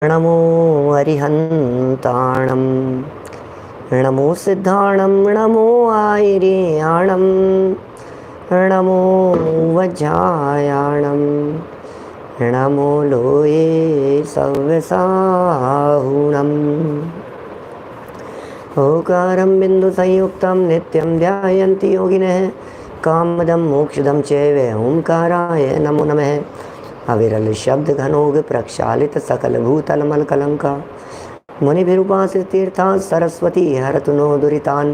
नमो अरिहन्ताणं नमो सिद्धाणं नमो आयर्याणं नमो वज्रायाणं नमो लोये सव्यसाहुणम् ओकारं बिन्दुसंयुक्तं नित्यं ध्यायन्ति योगिनः कामदं मोक्षदं चैव ओंकाराय नमो नमः। अविरल शब्द घनोग प्रक्षालित सकल भूतल मल कलंका मुनिभिरुपासित तीर्था सरस्वती हरतु नो दुरितान्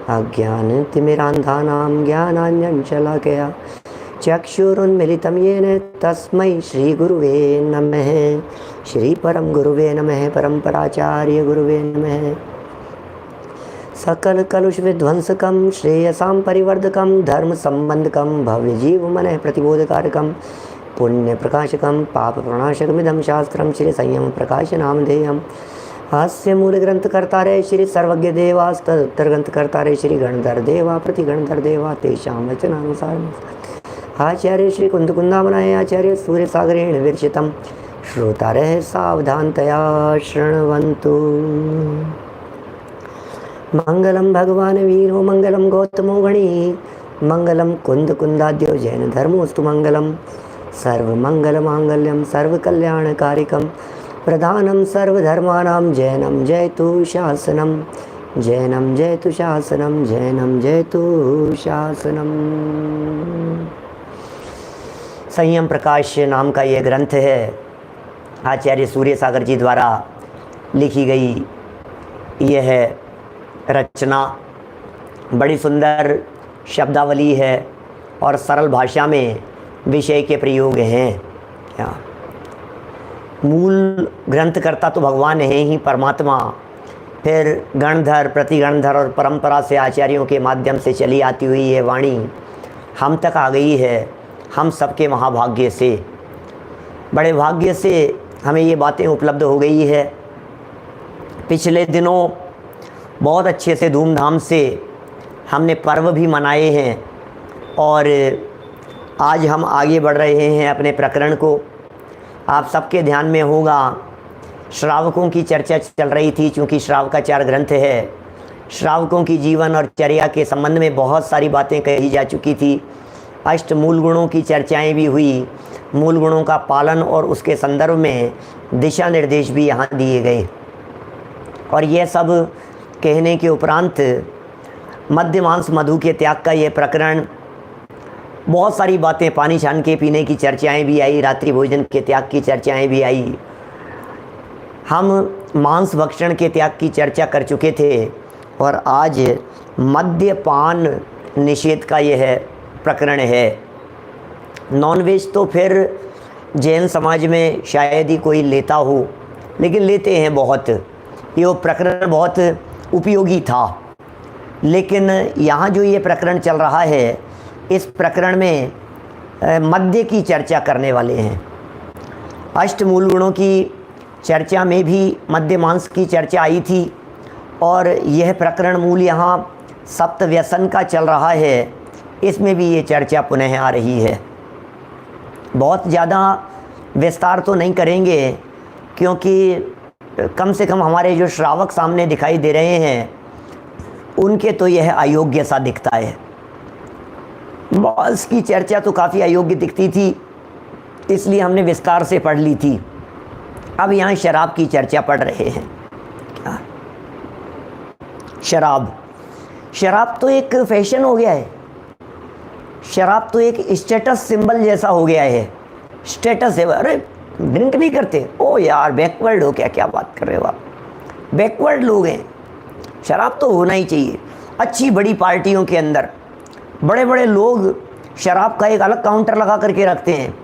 अज्ञान तिमिरान्धानां ज्ञानाञ्जनशलाकया चक्षुरुन्मिलितं येन तस्मै श्री गुरुवे नमः। श्री परम गुरुवे नमः। परम्पराचार्य गुरुवे नमः। सकल कलुष विध्वंसकं श्रेयसां परिवर्धकं धर्म संबंधकं भव्य जीव मनः प्रतिबोधकारकं पुण्य प्रकाशकं पाप प्रणाशकमिदं शास्त्रं श्री संयम प्रकाश नामधेयम् हास्य मूल ग्रंथकर्तारे श्री सर्वज्ञ देवास्तोत्तर ग्रंथकर्तारे श्री गणधर देवा प्रतिगणधर देवा तेषां वचनानुसार आचार्य श्री कुंदकुंदामनाय आचार्य सूर्य सागरेण विरचितं श्रोतारः सावधानतया शृण्वन्तु। मंगलम भगवान वीरो मंगलम गौतमो गणी मंगलम कुंद कुंदाद्यो जैन धर्मोस्तु मंगलम सर्वमंगलमांगल्यं सर्वकल्याणकारिकं प्रधानं सर्वधर्माणां जैनं जयतु शासनं जैनं जयतु शासनं जैनं जयतु शासनं। संयम प्रकाश नाम का ये ग्रंथ है, आचार्य सूर्य सागर जी द्वारा लिखी गई यह रचना बड़ी सुंदर शब्दावली है और सरल भाषा में विषय के प्रयोग हैं। क्या मूल ग्रंथकर्ता तो भगवान है ही, परमात्मा, फिर गणधर प्रतिगणधर और परंपरा से आचार्यों के माध्यम से चली आती हुई ये वाणी हम तक आ गई है। हम सबके महाभाग्य से, बड़े भाग्य से हमें ये बातें उपलब्ध हो गई है। पिछले दिनों बहुत अच्छे से धूमधाम से हमने पर्व भी मनाए हैं और आज हम आगे बढ़ रहे हैं अपने प्रकरण को। आप सबके ध्यान में होगा श्रावकों की चर्चा चल रही थी, चूँकि श्रावकाचार ग्रंथ है। श्रावकों की जीवन और चर्या के संबंध में बहुत सारी बातें कही जा चुकी थी। अष्ट मूल गुणों की चर्चाएं भी हुई, मूल गुणों का पालन और उसके संदर्भ में दिशा निर्देश भी यहाँ दिए गए। और यह सब कहने के उपरांत मद्य मांस मधु के त्याग का ये प्रकरण, बहुत सारी बातें, पानी छान के पीने की चर्चाएं भी आई, रात्रि भोजन के त्याग की चर्चाएं भी आई। हम मांस भक्षण के त्याग की चर्चा कर चुके थे और आज मद्यपान निषेध का यह प्रकरण है। नॉनवेज तो फिर जैन समाज में शायद ही कोई लेता हो, लेकिन लेते हैं बहुत। ये प्रकरण बहुत उपयोगी था। लेकिन यहाँ जो ये प्रकरण चल रहा है, इस प्रकरण में मद्य की चर्चा करने वाले हैं। अष्ट मूल गुणों की चर्चा में भी मद्य मांस की चर्चा आई थी और यह प्रकरण मूल यहाँ सप्त व्यसन का चल रहा है, इसमें भी ये चर्चा पुनः आ रही है। बहुत ज़्यादा विस्तार तो नहीं करेंगे, क्योंकि कम से कम हमारे जो श्रावक सामने दिखाई दे रहे हैं उनके तो यह अयोग्य सा दिखता है। मांस की चर्चा तो काफ़ी अयोग्य दिखती थी, इसलिए हमने विस्तार से पढ़ ली थी। अब यहाँ शराब की चर्चा पढ़ रहे हैं। क्या शराब तो एक फैशन हो गया है। शराब तो एक स्टेटस सिंबल जैसा हो गया है। स्टेटस है, अरे ड्रिंक नहीं करते, ओ यार बैकवर्ड हो क्या, क्या बात कर रहे हो आप, बैकवर्ड लोग हैं। शराब तो होना ही चाहिए। अच्छी बड़ी पार्टियों के अंदर बड़े बड़े लोग शराब का एक अलग काउंटर लगा करके रखते हैं।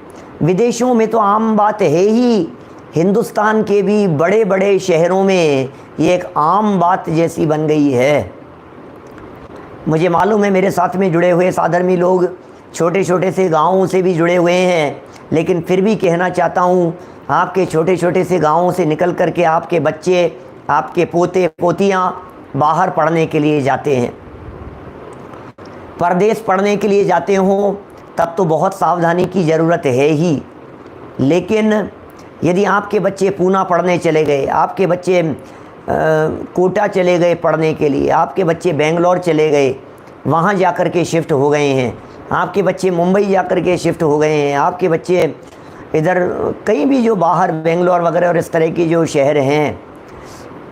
विदेशों में तो आम बात है ही, हिंदुस्तान के भी बड़े बड़े शहरों में ये एक आम बात जैसी बन गई है। मुझे मालूम है मेरे साथ में जुड़े हुए साधर्मी लोग छोटे छोटे से गाँवों से भी जुड़े हुए हैं, लेकिन फिर भी कहना चाहता हूँ, आपके छोटे छोटे से गाँवों से निकल कर के आपके बच्चे, आपके पोते पोतियाँ बाहर पढ़ने के लिए जाते हैं, परदेश पढ़ने के लिए जाते हों, तब तो बहुत सावधानी की ज़रूरत है ही। लेकिन यदि आपके बच्चे पूना पढ़ने चले गए, आपके बच्चे कोटा चले गए पढ़ने के लिए, आपके बच्चे बेंगलोर चले गए, वहाँ जाकर के शिफ्ट हो गए हैं, आपके बच्चे मुंबई जाकर के शिफ्ट हो गए हैं, आपके बच्चे इधर कहीं भी जो बाहर बेंगलोर वगैरह और इस तरह की जो शहर हैं,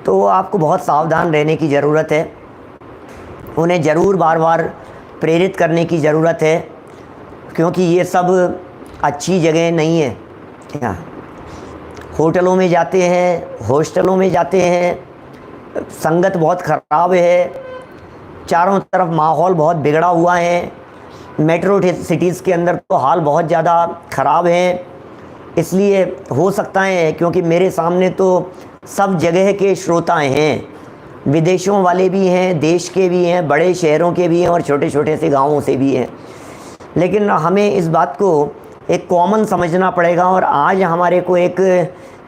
तो आपको बहुत सावधान रहने की ज़रूरत है। उन्हें ज़रूर बार बार प्रेरित करने की ज़रूरत है, क्योंकि ये सब अच्छी जगह नहीं है। क्या होटलों में जाते हैं, हॉस्टलों में जाते हैं, संगत बहुत ख़राब है, चारों तरफ माहौल बहुत बिगड़ा हुआ है, मेट्रो सिटीज़ के अंदर तो हाल बहुत ज़्यादा ख़राब है। इसलिए हो सकता है, क्योंकि मेरे सामने तो सब जगह के श्रोता हैं, विदेशों वाले भी हैं, देश के भी हैं, बड़े शहरों के भी हैं और छोटे छोटे से गाँवों से भी हैं, लेकिन हमें इस बात को एक कॉमन समझना पड़ेगा। और आज हमारे को एक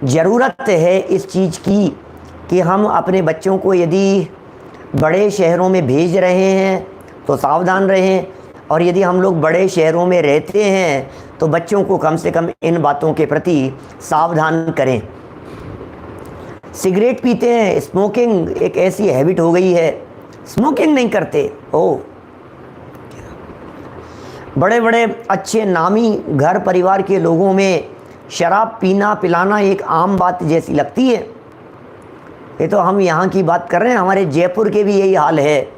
ज़रूरत है इस चीज़ की कि हम अपने बच्चों को यदि बड़े शहरों में भेज रहे हैं तो सावधान रहें, और यदि हम लोग बड़े शहरों में रहते हैं तो बच्चों को कम से कम इन बातों के प्रति सावधान करें। सिगरेट पीते हैं, स्मोकिंग एक ऐसी हैबिट हो गई है, स्मोकिंग नहीं करते, बड़े बड़े अच्छे नामी घर परिवार के लोगों में शराब पीना पिलाना एक आम बात जैसी लगती है। ये तो हम यहाँ की बात कर रहे हैं, हमारे जयपुर के भी यही हाल है।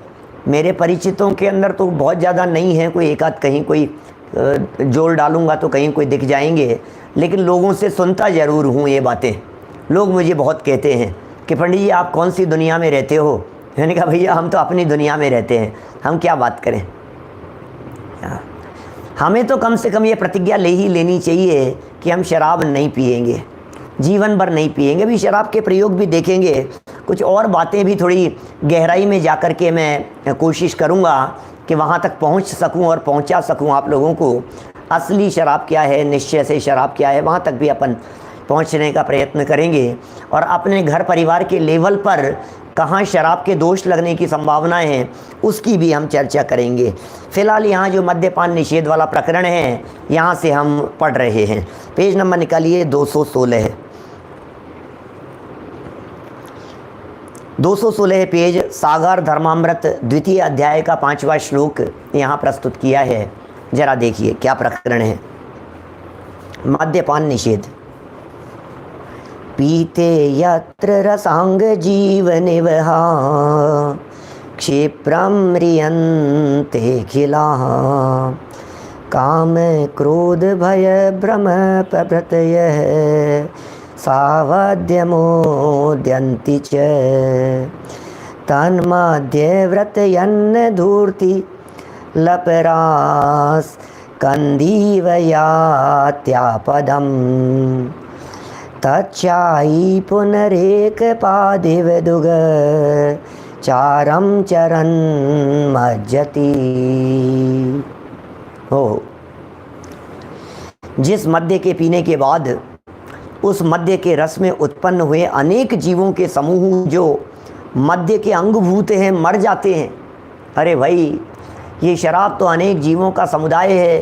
मेरे परिचितों के अंदर तो बहुत ज़्यादा नहीं है, कोई एक आध कहीं कोई जोड़ डालूंगा तो कहीं कोई दिख जाएंगे, लेकिन लोगों से सुनता ज़रूर हूँ ये बातें। लोग मुझे बहुत कहते हैं कि पंडित जी आप कौन सी दुनिया में रहते हो। मैंने कहा भैया हम तो अपनी दुनिया में रहते हैं, हम क्या बात करें। हमें तो कम से कम ये प्रतिज्ञा ले ही लेनी चाहिए कि हम शराब नहीं पिएंगे, जीवन भर नहीं पिएंगे। भी शराब के प्रयोग भी देखेंगे, कुछ और बातें भी थोड़ी गहराई में जाकर के मैं कोशिश करूँगा कि वहाँ तक पहुँच सकूँ और पहुँचा सकूँ आप लोगों को। असली शराब क्या है, निश्चय से शराब क्या है, वहाँ तक भी अपन पहुँचने का प्रयत्न करेंगे। और अपने घर परिवार के लेवल पर कहाँ शराब के दोष लगने की संभावनाएं हैं उसकी भी हम चर्चा करेंगे। फ़िलहाल यहाँ जो मद्यपान निषेध वाला प्रकरण है यहाँ से हम पढ़ रहे हैं। पेज नंबर निकालिए 216 है, 216 है पेज। सागर धर्मामृत द्वितीय अध्याय का 5वां श्लोक यहाँ प्रस्तुत किया है, जरा देखिए क्या प्रकरण है। मद्यपान निषेध। पीते यत्र रसांग जीवनिवहा क्षिप्रं म्रियन्ते खिलाः काम क्रोध भय भ्रम प्रभृतयः सावध्यमोद्यन्ति च तन्मध्ये व्रतयन् धूर्ति लपरास कंदीवयात्यापदम् तच्चायी पुनरेक पादिवदुग चारम चरन मज्जति। हो जिस मद्य के पीने के बाद उस मद्य के रस में उत्पन्न हुए अनेक जीवों के समूह जो मद्य के अंगभूत हैं मर जाते हैं। अरे भाई ये शराब तो अनेक जीवों का समुदाय है,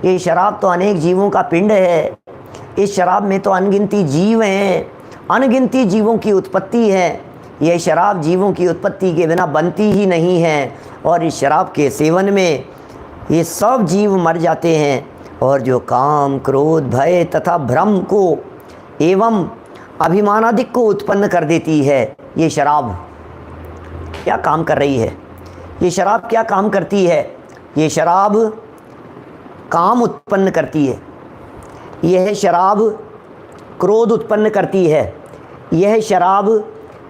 ये शराब तो अनेक जीवों का पिंड है, इस शराब में तो अनगिनती जीव हैं, अनगिनती जीवों की उत्पत्ति है। यह शराब जीवों की उत्पत्ति के बिना बनती ही नहीं है, और इस शराब के सेवन में ये सब जीव मर जाते हैं। और जो काम क्रोध भय तथा भ्रम को एवं अभिमानादिक को उत्पन्न कर देती है, ये शराब क्या काम कर रही है? ये शराब क्या काम करती है? ये शराब काम उत्पन्न करती है, यह शराब क्रोध उत्पन्न करती है, यह शराब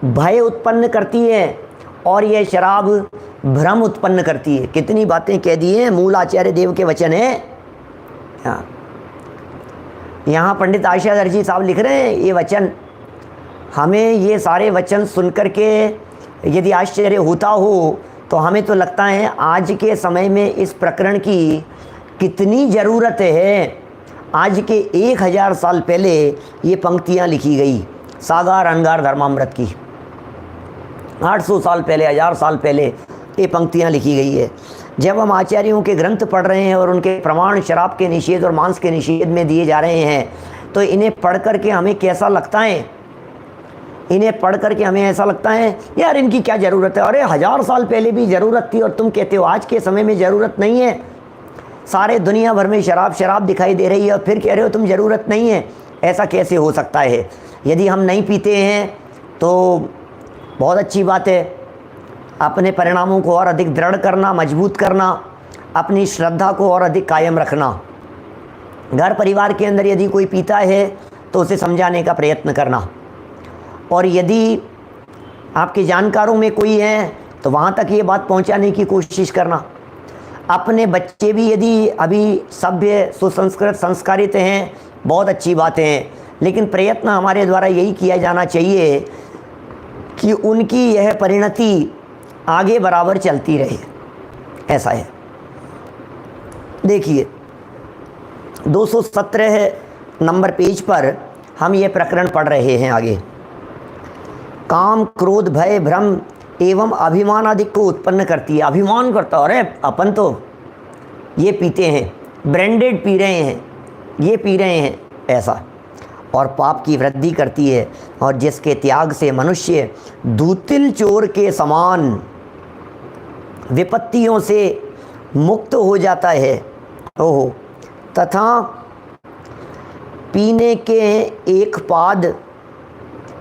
भय उत्पन्न करती है, और यह शराब भ्रम उत्पन्न करती है। कितनी बातें कह दी हैं, मूल आचार्य देव के वचन है। यहाँ पंडित आशाधर जी साहब लिख रहे हैं ये वचन। हमें ये सारे वचन सुनकर के यदि आश्चर्य होता हो तो हमें तो लगता है आज के समय में इस प्रकरण की कितनी ज़रूरत है। आज के 1000 साल पहले ये पंक्तियाँ लिखी गई सागर अनगार धर्मामृत की। 800 साल पहले, 1000 साल पहले ये पंक्तियाँ लिखी गई है। जब हम आचार्यों के ग्रंथ पढ़ रहे हैं और उनके प्रमाण शराब के निषेध और मांस के निषेध में दिए जा रहे हैं, तो इन्हें पढ़ करके हमें कैसा लगता है, इन्हें पढ़ करके हमें ऐसा लगता है यार इनकी क्या ज़रूरत है, अरे 1000 साल पहले भी ज़रूरत थी और तुम कहते हो आज के समय में ज़रूरत नहीं है। सारे दुनिया भर में शराब शराब दिखाई दे रही है और फिर कह रहे हो तुम ज़रूरत नहीं है। ऐसा कैसे हो सकता है? यदि हम नहीं पीते हैं तो बहुत अच्छी बात है। अपने परिणामों को और अधिक दृढ़ करना, मजबूत करना, अपनी श्रद्धा को और अधिक कायम रखना। घर परिवार के अंदर यदि कोई पीता है तो उसे समझाने का प्रयत्न करना, और यदि आपके जानकारों में कोई है तो वहाँ तक ये बात पहुँचाने की कोशिश करना। अपने बच्चे भी यदि अभी सभ्य, सुसंस्कृत, संस्कारित हैं, बहुत अच्छी बातें हैं, लेकिन प्रयत्न हमारे द्वारा यही किया जाना चाहिए कि उनकी यह परिणति आगे बराबर चलती रहे। ऐसा है। देखिए 217 नंबर पेज पर हम ये प्रकरण पढ़ रहे हैं आगे। काम, क्रोध, भय, भ्रम एवं अभिमान आदि को उत्पन्न करती है। अभिमान करता, अरे अपन तो ये पीते हैं, ब्रांडेड पी रहे हैं, ये पी रहे हैं, ऐसा। और पाप की वृद्धि करती है, और जिसके त्याग से मनुष्य दूतिल चोर के समान विपत्तियों से मुक्त हो जाता है। ओहो। तथा पीने के एक पाद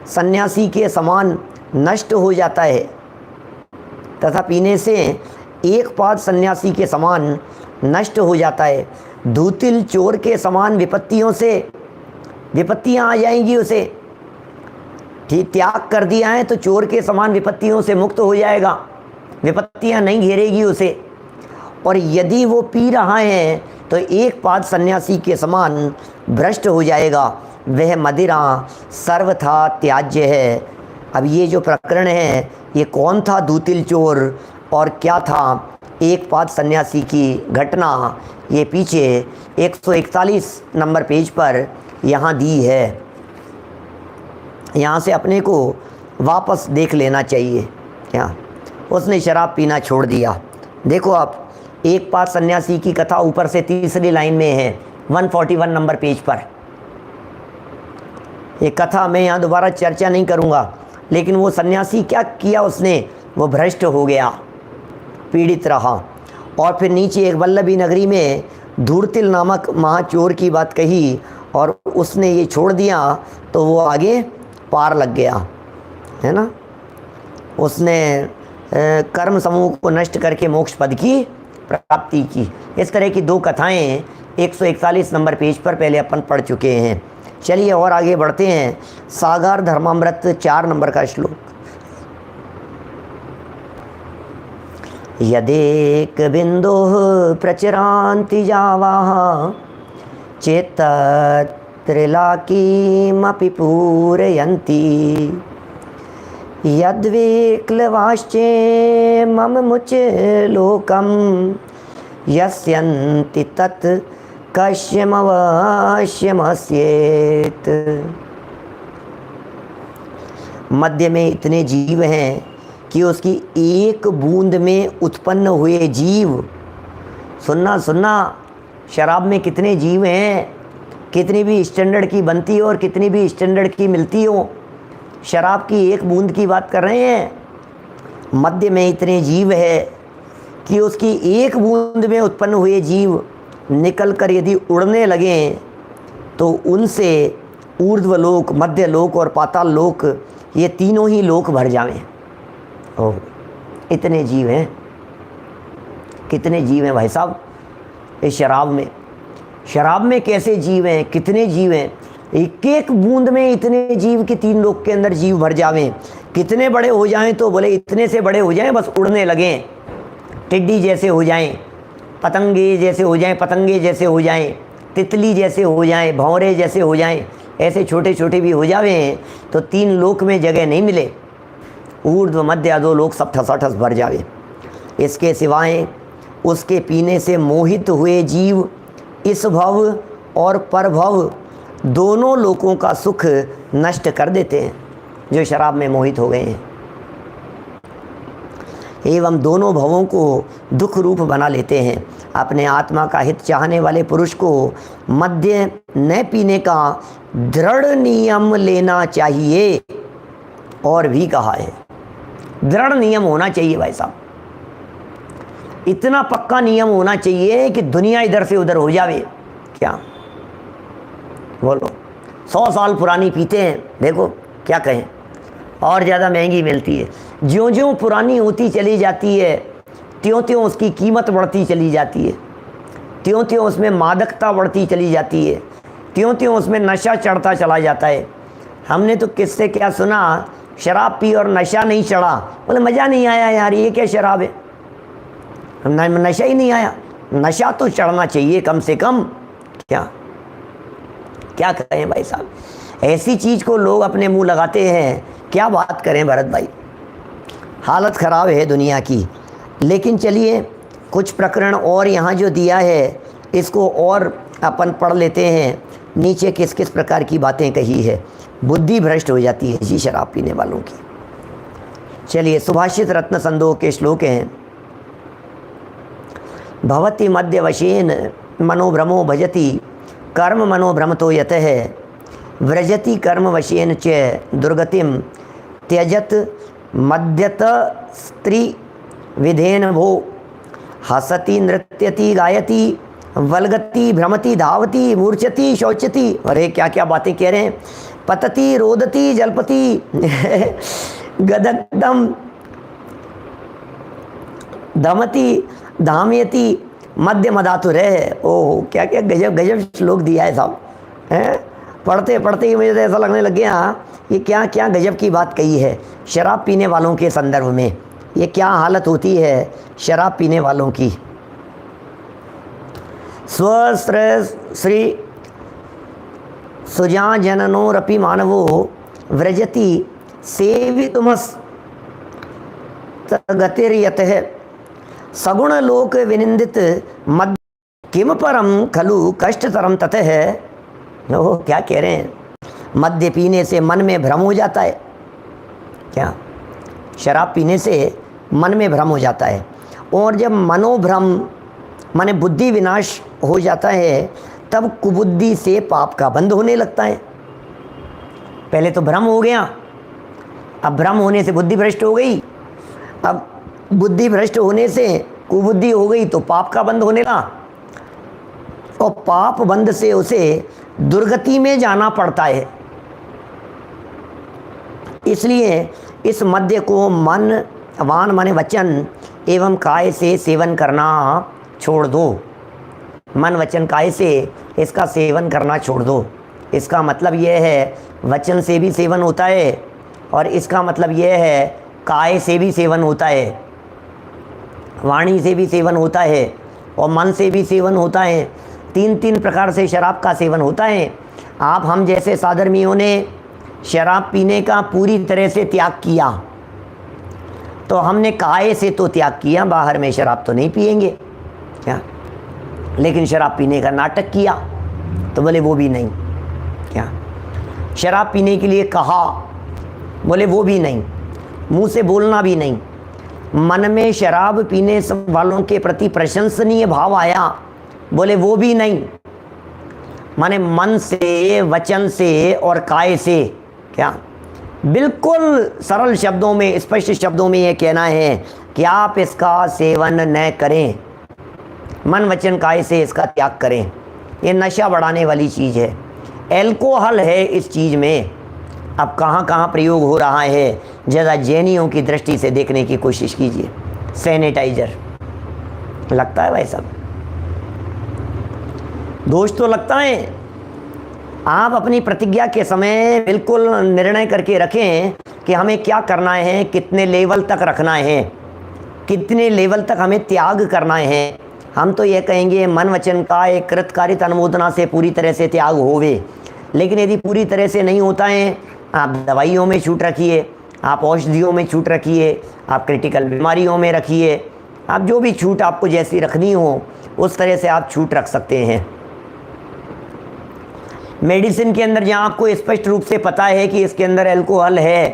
सन्यासी के समान नष्ट हो जाता है। तथा पीने से एक पाद सन्यासी के समान नष्ट हो जाता है। दूतिल चोर के समान विपत्तियों से, विपत्तियां आ जाएंगी उसे। ठीक, त्याग कर दिया है तो चोर के समान विपत्तियों से मुक्त हो जाएगा, विपत्तियां नहीं घेरेगी उसे। और यदि वो पी रहा है तो एक पाद सन्यासी के समान भ्रष्ट हो जाएगा। वह मदिरा सर्वथा त्याज्य है। अब ये जो प्रकरण है, ये कौन था दूतिल चोर और क्या था एक पाद सन्यासी की घटना, ये पीछे 141 नंबर पेज पर यहाँ दी है। यहाँ से अपने को वापस देख लेना चाहिए। क्या उसने शराब पीना छोड़ दिया। देखो आप, एक पाद सन्यासी की कथा ऊपर से तीसरी लाइन में है, 141 नंबर पेज पर। ये कथा मैं यहाँ दोबारा चर्चा नहीं करूँगा, लेकिन वो सन्यासी क्या किया उसने, वो भ्रष्ट हो गया, पीड़ित रहा। और फिर नीचे एक वल्लभी नगरी में धूर्तिल नामक महाचोर की बात कही और उसने ये छोड़ दिया तो वो आगे पार लग गया, है ना। उसने कर्म समूह को नष्ट करके मोक्ष पद की प्राप्ति की। इस तरह की दो कथाएं 141 नंबर पेज पर पहले अपन पढ़ चुके हैं। चलिए और आगे बढ़ते हैं। सागर धर्मामृत 4 नंबर का श्लोक। यदेक बिंदु प्रचरान्ति जावाः चेत्त्रिलाकीमपि पूरयन्ति यद्वेक्लवाश्चे मम मुच्लोकं यस्यन्ति तत् कश्यमवश्यमस्येत्। मध्य में इतने जीव हैं कि उसकी एक बूंद में उत्पन्न हुए जीव, सुनना शराब में कितने जीव हैं, कितनी भी स्टैंडर्ड की बनती हो और कितनी भी स्टैंडर्ड की मिलती हो, शराब की एक बूंद की बात कर रहे हैं। मध्य में इतने जीव है कि उसकी एक बूंद में उत्पन्न हुए जीव निकल कर यदि उड़ने लगें तो उनसे ऊर्ध्वलोक, मध्य लोक और पाताल लोक, ये तीनों ही लोक भर जाएं। ओह, इतने जीव हैं, कितने जीव हैं भाई साहब इस शराब में कैसे जीव हैं, कितने जीव हैं। एक एक बूंद में इतने जीव कि 3 लोक के अंदर जीव भर जावें। कितने बड़े हो जाएं तो बोले इतने से बड़े हो जाएं, बस उड़ने लगें, टिड्डी जैसे हो जाएं, पतंगे जैसे हो जाएं, पतंगे जैसे हो जाएं, तितली जैसे हो जाएं, भंवरे जैसे हो जाएं, ऐसे छोटे छोटे भी हो जावें तो 3 लोक में जगह नहीं मिले, ऊर्ध्व मध्य अधो लोक सब ठसाठस भर जावे। इसके सिवाय उसके पीने से मोहित हुए जीव इस भव और परभव दोनों लोकों का सुख नष्ट कर देते हैं, जो शराब में मोहित हो गए हैं, एवं दोनों भवों को दुख रूप बना लेते हैं। अपने आत्मा का हित चाहने वाले पुरुष को मद्य न पीने का दृढ़ नियम लेना चाहिए। और भी कहा है, दृढ़ नियम होना चाहिए भाई साहब, इतना पक्का नियम होना चाहिए कि दुनिया इधर से उधर हो जावे। क्या बोलो, 100 साल पुरानी पीते हैं, देखो क्या कहें, और ज़्यादा महंगी मिलती है। ज्यों ज्यों पुरानी होती चली जाती है त्यों त्यों उसकी कीमत बढ़ती चली जाती है, त्यों त्यों उसमें मादकता बढ़ती चली जाती है, त्यों त्यों उसमें नशा चढ़ता चला जाता है। हमने तो किससे क्या सुना, शराब पी और नशा नहीं चढ़ा, बोले मज़ा नहीं आया यार, ये क्या शराब है, नशा ही नहीं आया। नशा तो चढ़ना चाहिए कम से कम। क्या क्या कहें भाई साहब, ऐसी चीज़ को लोग अपने मुंह लगाते हैं, क्या बात करें भरत भाई, हालत ख़राब है दुनिया की। लेकिन चलिए कुछ प्रकरण और यहाँ जो दिया है इसको और अपन पढ़ लेते हैं, नीचे किस किस प्रकार की बातें कही है। बुद्धि भ्रष्ट हो जाती है जी शराब पीने वालों की। चलिए सुभाषित रत्न संदोह के श्लोक हैं। भवति मध्यवशेन मनोभ्रमो भजति कर्म मनोभ्रमतो यतः व्रजति कर्म वशेन च दुर्गतिम त्यजत मद्यत स्त्री विधेन भो हसति नृत्यति गायति वल्गति भ्रमति धावति मूर्छति शौचति। अरे क्या क्या बातें कह रहे हैं, पतति रोदति जलपति गदग्धम धमति धामयति मध्य मदातुर है। ओह क्या क्या गजब गजब श्लोक दिया है साहब, हैं पढ़ते पढ़ते ही मुझे तो ऐसा लगने लग गया ये क्या क्या गजब की बात कही है। शराब पीने वालों के संदर्भ में ये क्या हालत होती है शराब पीने वालों की। श्री सुजा जननोरपि मानवो व्रजति सेवितुमस् गतिर्यतः सगुण लोक विनिंदित मद किम परम खलु कष्टतरम ततः है। वो क्या कह रहे हैं, मद्य पीने से मन में भ्रम हो जाता है। क्या शराब पीने से मन में भ्रम हो जाता है, और जब मनोभ्रम माने बुद्धि विनाश हो जाता है तब कुबुद्धि से पाप का बंध होने लगता है। पहले तो भ्रम हो गया, अब भ्रम होने से बुद्धि भ्रष्ट हो गई, अब बुद्धि भ्रष्ट होने से कुबुद्धि हो गई तो पाप का बंध होने लगा, और पाप बंध से उसे दुर्गति में जाना पड़ता है। इसलिए इस मद्य को मन वान माने वचन एवं काय से सेवन करना छोड़ दो। मन वचन काय से इसका सेवन करना छोड़ दो। इसका मतलब यह है वचन से भी सेवन होता है, और इसका मतलब यह है काय से भी सेवन होता है, वाणी से भी सेवन होता है, और मन से भी सेवन होता है। तीन तीन प्रकार से शराब का सेवन होता है। आप हम जैसे साधर्मियों ने शराब पीने का पूरी तरह से त्याग किया, तो हमने काय से तो त्याग किया, बाहर में शराब तो नहीं पिएंगे क्या, लेकिन शराब पीने का नाटक किया तो बोले वो भी नहीं। क्या शराब पीने के लिए कहा, बोले वो भी नहीं, मुंह से बोलना भी नहीं। मन में शराब पीने वालों के प्रति प्रशंसनीय भाव आया, बोले वो भी नहीं। माने मन से, वचन से और काय से। क्या बिल्कुल सरल शब्दों में, स्पष्ट शब्दों में ये कहना है कि आप इसका सेवन न करें, मन वचन काय से इसका त्याग करें। ये नशा बढ़ाने वाली चीज़ है, एल्कोहल है इस चीज़ में। अब कहाँ कहाँ प्रयोग हो रहा है ज़रा जैनियों की दृष्टि से देखने की कोशिश कीजिए। सैनिटाइजर लगता है भाई साहब, दोष तो लगता है। आप अपनी प्रतिज्ञा के समय बिल्कुल निर्णय करके रखें कि हमें क्या करना है, कितने लेवल तक रखना है, कितने लेवल तक हमें त्याग करना है। हम तो यह कहेंगे मन वचन का एक कृतकारित अनुमोदना से पूरी तरह से त्याग होवे, लेकिन यदि पूरी तरह से नहीं होता है, आप दवाइयों में छूट रखिए, आप औषधियों में छूट रखिए, आप क्रिटिकल बीमारियों में रखिए, आप जो भी छूट आपको जैसी रखनी हो उस तरह से आप छूट रख सकते हैं। मेडिसिन के अंदर जहाँ आपको स्पष्ट रूप से पता है कि इसके अंदर अल्कोहल है,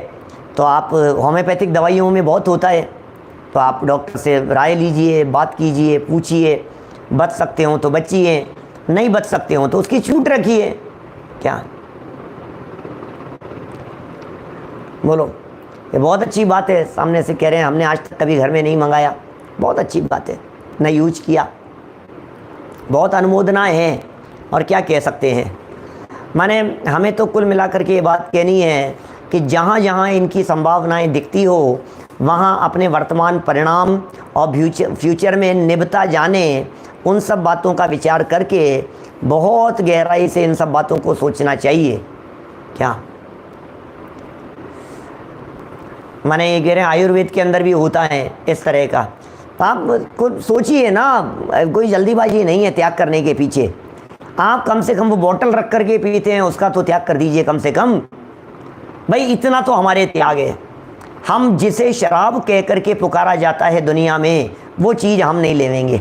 तो आप होम्योपैथिक दवाइयों में बहुत होता है, तो आप डॉक्टर से राय लीजिए, बात कीजिए, पूछिए, बच सकते हो तो बचिए, नहीं बच सकते हो तो उसकी छूट रखिए। क्या बोलो, ये बहुत अच्छी बात है। सामने से कह रहे हैं हमने आज तक कभी घर में नहीं मंगाया, बहुत अच्छी बात है, न यूज किया, बहुत अनुमोदनाएं हैं, और क्या कह सकते हैं। माने हमें तो कुल मिलाकर के ये बात कहनी है कि जहाँ जहाँ इनकी संभावनाएं दिखती हो वहाँ अपने वर्तमान परिणाम और फ्यूचर में निभता जाने, उन सब बातों का विचार करके बहुत गहराई से इन सब बातों को सोचना चाहिए। क्या माने ये कह रहे हैं आयुर्वेद के अंदर भी होता है इस तरह का। आप खुद सोचिए ना, कोई जल्दीबाजी नहीं है त्याग करने के पीछे। आप कम से कम वो बोतल रख करके पीते हैं, उसका तो त्याग कर दीजिए कम से कम। भाई इतना तो हमारे त्याग है। हम जिसे शराब कह करके पुकारा जाता है दुनिया में, वो चीज़ हम नहीं लेवेंगे।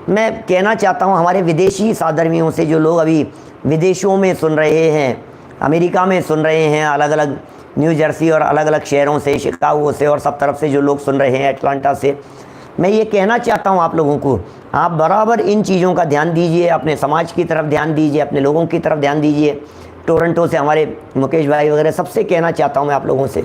मैं कहना चाहता हूँ हमारे विदेशी साधर्मियों से, जो लोग अभी विदेशों में सुन रहे हैं, अमेरिका में सुन रहे हैं, अलग अलग न्यू जर्सी और अलग अलग शहरों से, शिकागो से और सब तरफ से जो लोग सुन रहे हैं, अटलांटा से, मैं ये कहना चाहता हूँ आप लोगों को, आप बराबर इन चीज़ों का ध्यान दीजिए, अपने समाज की तरफ ध्यान दीजिए, अपने लोगों की तरफ ध्यान दीजिए। टोरंटो से हमारे मुकेश भाई वगैरह सबसे कहना चाहता हूँ मैं आप लोगों से,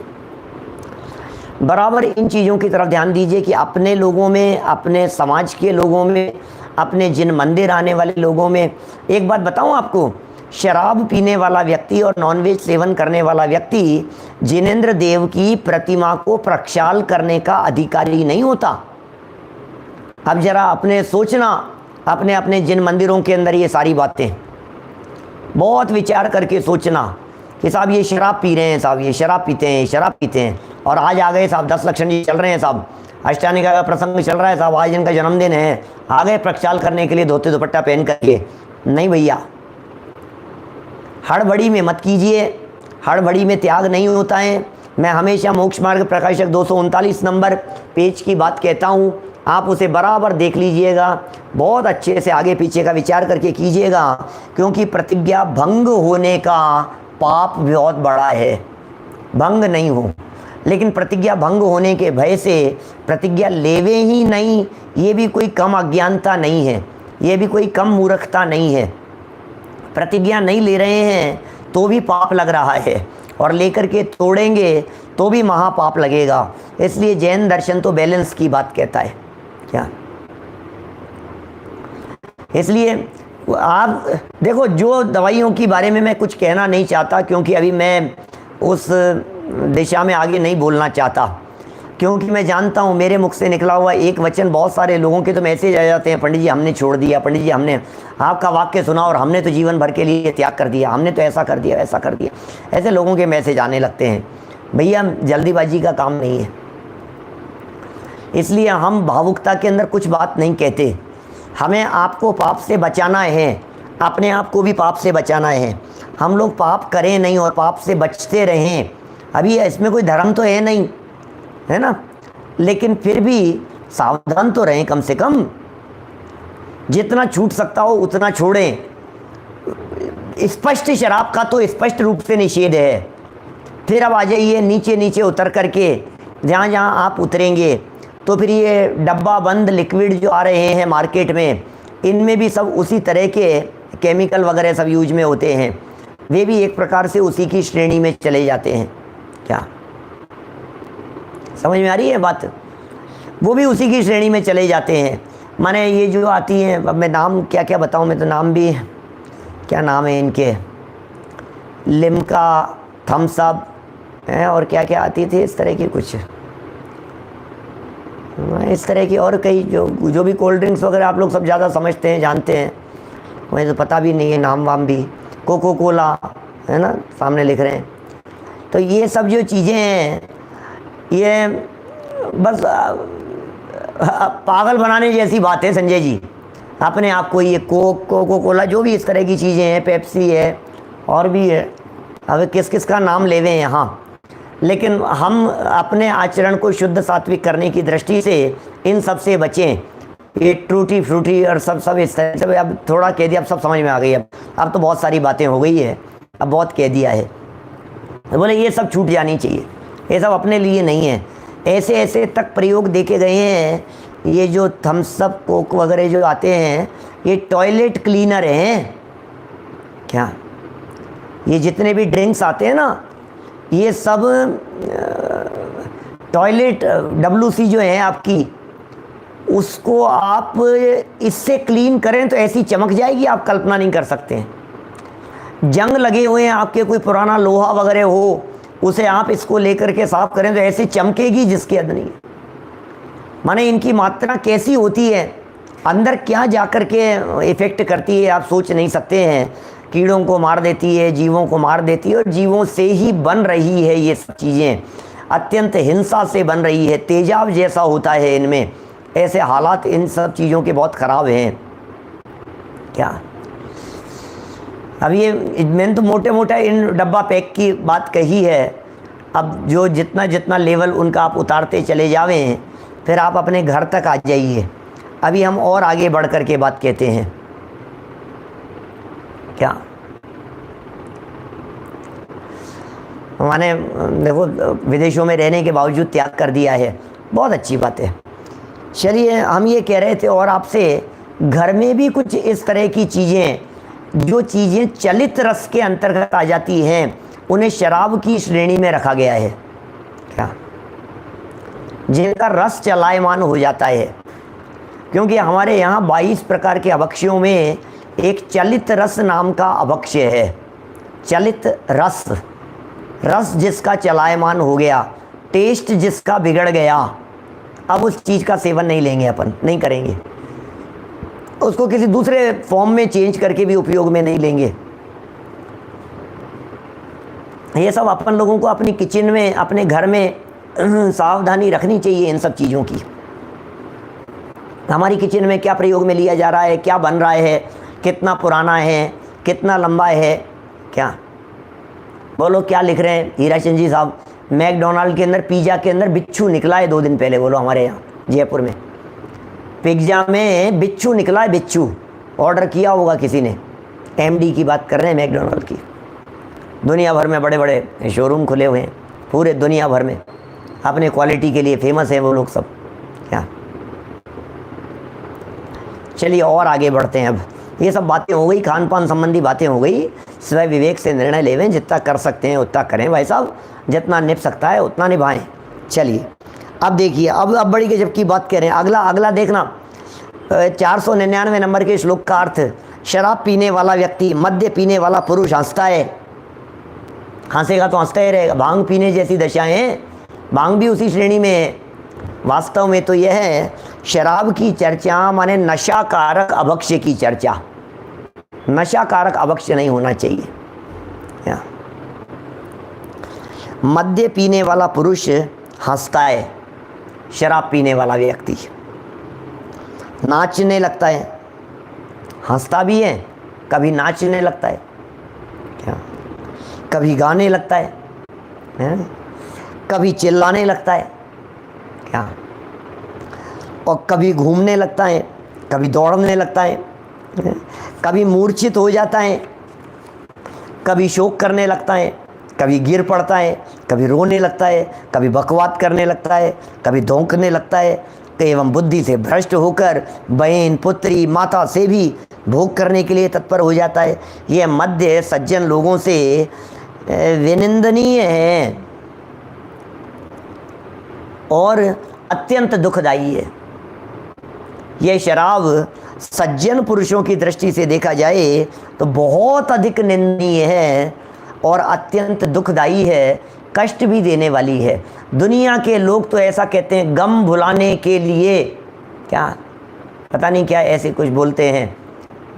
बराबर इन चीज़ों की तरफ ध्यान दीजिए कि अपने लोगों में, अपने समाज के लोगों में, अपने जिन मंदिर आने वाले लोगों में। एक बात बताऊँ आपको, शराब पीने वाला व्यक्ति और नॉनवेज सेवन करने वाला व्यक्ति जिनेंद्र देव की प्रतिमा को प्रक्षाल करने का अधिकारी नहीं होता। अब जरा अपने सोचना, अपने अपने जिन मंदिरों के अंदर ये सारी बातें बहुत विचार करके सोचना कि साहब ये शराब पी रहे हैं, साहब ये शराब पीते हैं, शराब पीते हैं, और आज आ गए साहब 10 लक्षण जी चल रहे हैं, साहब अष्टानिका का प्रसंग चल रहा है, साहब आज इनका जन्मदिन है, आ गए प्रक्षाल करने के लिए धोते दुपट्टा पहन करके। नहीं भैया, हड़बड़ी में मत कीजिए, हड़बड़ी में त्याग नहीं होता है। मैं हमेशा मोक्ष मार्ग प्रकाशक 239 नंबर पेज की बात कहता हूँ, आप उसे बराबर देख लीजिएगा, बहुत अच्छे से आगे पीछे का विचार करके कीजिएगा, क्योंकि प्रतिज्ञा भंग होने का पाप बहुत बड़ा है। भंग नहीं हो, लेकिन प्रतिज्ञा भंग होने के भय से प्रतिज्ञा लेवे ही नहीं, ये भी कोई कम अज्ञानता नहीं है, ये भी कोई कम मूर्खता नहीं है। प्रतिज्ञा नहीं ले रहे हैं तो भी पाप लग रहा है, और लेकर के तोड़ेंगे तो भी महापाप लगेगा। इसलिए जैन दर्शन तो बैलेंस की बात कहता है। क्या इसलिए आप देखो, जो दवाइयों की बारे में मैं कुछ कहना नहीं चाहता, क्योंकि अभी मैं उस दिशा में आगे नहीं बोलना चाहता, क्योंकि मैं जानता हूँ मेरे मुख से निकला हुआ एक वचन बहुत सारे लोगों के तो मैसेज आ जाते हैं, पंडित जी हमने छोड़ दिया, पंडित जी हमने आपका वाक्य सुना और हमने तो जीवन भर के लिए त्याग कर दिया, हमने तो ऐसा कर दिया, ऐसा कर दिया। ऐसे लोगों के मैसेज आने लगते हैं। भैया जल्दीबाजी का काम नहीं है, इसलिए हम भावुकता के अंदर कुछ बात नहीं कहते। हमें आपको पाप से बचाना है, अपने आप को भी पाप से बचाना है। हम लोग पाप करें नहीं और पाप से बचते रहें। अभी इसमें कोई धर्म तो है नहीं, है ना, लेकिन फिर भी सावधान तो रहें कम से कम। जितना छूट सकता हो उतना छोड़ें। स्पष्ट शराब का तो स्पष्ट रूप से निषेध है। फिर अब आ जाइए नीचे नीचे उतर करके, जहाँ जहाँ आप उतरेंगे तो फिर ये डब्बा बंद लिक्विड जो आ रहे हैं मार्केट में, इनमें भी सब उसी तरह के केमिकल वगैरह सब यूज में होते हैं। वे भी एक प्रकार से उसी की श्रेणी में चले जाते हैं। क्या समझ में आ रही है बात? वो भी उसी की श्रेणी में चले जाते हैं। माने ये जो आती हैं, अब मैं नाम क्या क्या बताऊँ, मैं तो नाम भी, क्या नाम है इनके, लिम्का, थम्स अप हैं और क्या क्या आती थी इस तरह की कुछ, इस तरह की और कई जो भी कोल्ड ड्रिंक्स वगैरह आप लोग सब ज़्यादा समझते हैं, जानते हैं, मुझे तो पता भी नहीं है नाम वाम भी। कोको कोला है ना, सामने लिख रहे हैं। तो ये सब जो चीज़ें हैं, ये बस पागल बनाने जैसी बात है संजय जी। अपने आप को ये कोको कोला जो भी इस तरह की चीज़ें हैं, पेप्सी है और भी है, अब किस किस का नाम लेवे हैं यहाँ। लेकिन हम अपने आचरण को शुद्ध सात्विक करने की दृष्टि से इन सब से बचें। ये टूटी फ्रूटी और सब इस तरह से, अब थोड़ा कह दिया, अब सब समझ में आ गई। अब तो बहुत सारी बातें हो गई है, अब बहुत कह दिया है। तो बोले ये सब छूट जानी चाहिए, ये सब अपने लिए नहीं है। ऐसे ऐसे तक प्रयोग देखे गए हैं ये जो थम्स अप कोक वगैरह जो आते हैं ये टॉयलेट क्लीनर हैं क्या? ये जितने भी ड्रिंक्स आते हैं ना ये सब टॉयलेट WC जो है आपकी, उसको आप इससे क्लीन करें तो ऐसी चमक जाएगी आप कल्पना नहीं कर सकते हैं। जंग लगे हुए हैं आपके, कोई पुराना लोहा वगैरह हो, उसे आप इसको लेकर के साफ करें तो ऐसी चमकेगी जिसके अंदर नहीं। माने इनकी मात्रा कैसी होती है, अंदर क्या जाकर के इफ़ेक्ट करती है आप सोच नहीं सकते हैं। कीड़ों को मार देती है, जीवों को मार देती है, और जीवों से ही बन रही है ये सब चीज़ें, अत्यंत हिंसा से बन रही है, तेजाब जैसा होता है इनमें। ऐसे हालात इन सब चीज़ों के बहुत ख़राब हैं क्या? अब ये मैंने तो मोटे मोटा इन डब्बा पैक की बात कही है। अब जो जितना जितना लेवल उनका आप उतारते चले जावें, फिर आप अपने घर तक आ जाइए। अभी हम और आगे बढ़ कर के बात कहते हैं क्या? मैंने देखो विदेशों में रहने के बावजूद त्याग कर दिया है, बहुत अच्छी बात है। चलिए हम ये कह रहे थे और आपसे, घर में भी कुछ इस तरह की चीज़ें, जो चीज़ें चलित रस के अंतर्गत आ जाती हैं, उन्हें शराब की श्रेणी में रखा गया है क्या? जिनका रस चलायमान हो जाता है। क्योंकि हमारे यहाँ 22 प्रकार के अभक्ष्यों में एक चलित रस नाम का अभक्ष्य है। चलित रस, रस जिसका चलायमान हो गया, टेस्ट जिसका बिगड़ गया, अब उस चीज़ का सेवन नहीं लेंगे, अपन नहीं करेंगे, उसको किसी दूसरे फॉर्म में चेंज करके भी उपयोग में नहीं लेंगे। ये सब अपन लोगों को अपनी किचन में, अपने घर में सावधानी रखनी चाहिए इन सब चीज़ों की। हमारी किचन में क्या प्रयोग में लिया जा रहा है, क्या बन रहा है, कितना पुराना है, कितना लंबा है क्या? बोलो क्या लिख रहे हैं हीराचंद जी साहब? मैकडोनाल्ड के अंदर, पिज़्ज़ा के अंदर बिच्छू निकला है 2 दिन पहले। बोलो हमारे यहाँ जयपुर में पिज़्ज़ा में बिच्छू निकला है, बिच्छू। ऑर्डर किया होगा किसी ने। MD की बात कर रहे हैं, मैकडोनाल्ड की। दुनिया भर में बड़े बड़े शोरूम खुले हुए हैं, पूरे दुनिया भर में अपने क्वालिटी के लिए फेमस है वो लोग सब क्या? चलिए और आगे बढ़ते हैं। अब ये सब बातें हो गई, खान पान संबंधी बातें हो गई। स्वयं विवेक से निर्णय लेवें, जितना कर सकते हैं उतना करें भाई साहब, जितना निभ सकता है उतना निभाएं। चलिए अब देखिए, अब बड़ी गजब की बात कह रहे हैं। अगला देखना, 499 नंबर के श्लोक का अर्थ, शराब पीने वाला व्यक्ति, मद्य पीने वाला पुरुष हंसता है। हंसेगा तो हंसता ही रहेगा। भांग पीने जैसी दशाएं हैं, भांग भी उसी श्रेणी में है। वास्तव में तो यह है शराब की चर्चा माने नशाकारक अभक्ष्य की चर्चा। नशाकारक अभक्ष्य नहीं होना चाहिए। मद्य पीने वाला पुरुष हंसता है, शराब पीने वाला व्यक्ति नाचने लगता है। हंसता भी है, कभी नाचने लगता है क्या? कभी गाने लगता है, कभी चिल्लाने लगता है क्या? और कभी घूमने लगता है, कभी दौड़ने लगता है, कभी मूर्छित हो जाता है, कभी शोक करने लगता है, कभी गिर पड़ता है, कभी रोने लगता है, कभी बकवाद करने लगता है, कभी धोंकने लगता है, एवं बुद्धि से भ्रष्ट होकर बहन, पुत्री, माता से भी भोग करने के लिए तत्पर हो जाता है। यह मध्य सज्जन लोगों से विनिंदनीय है और अत्यंत दुखदायी है। यह शराब सज्जन पुरुषों की दृष्टि से देखा जाए तो बहुत अधिक निंदनीय है और अत्यंत दुखदायी है, कष्ट भी देने वाली है। दुनिया के लोग तो ऐसा कहते हैं गम भुलाने के लिए, क्या पता नहीं क्या ऐसे कुछ बोलते हैं,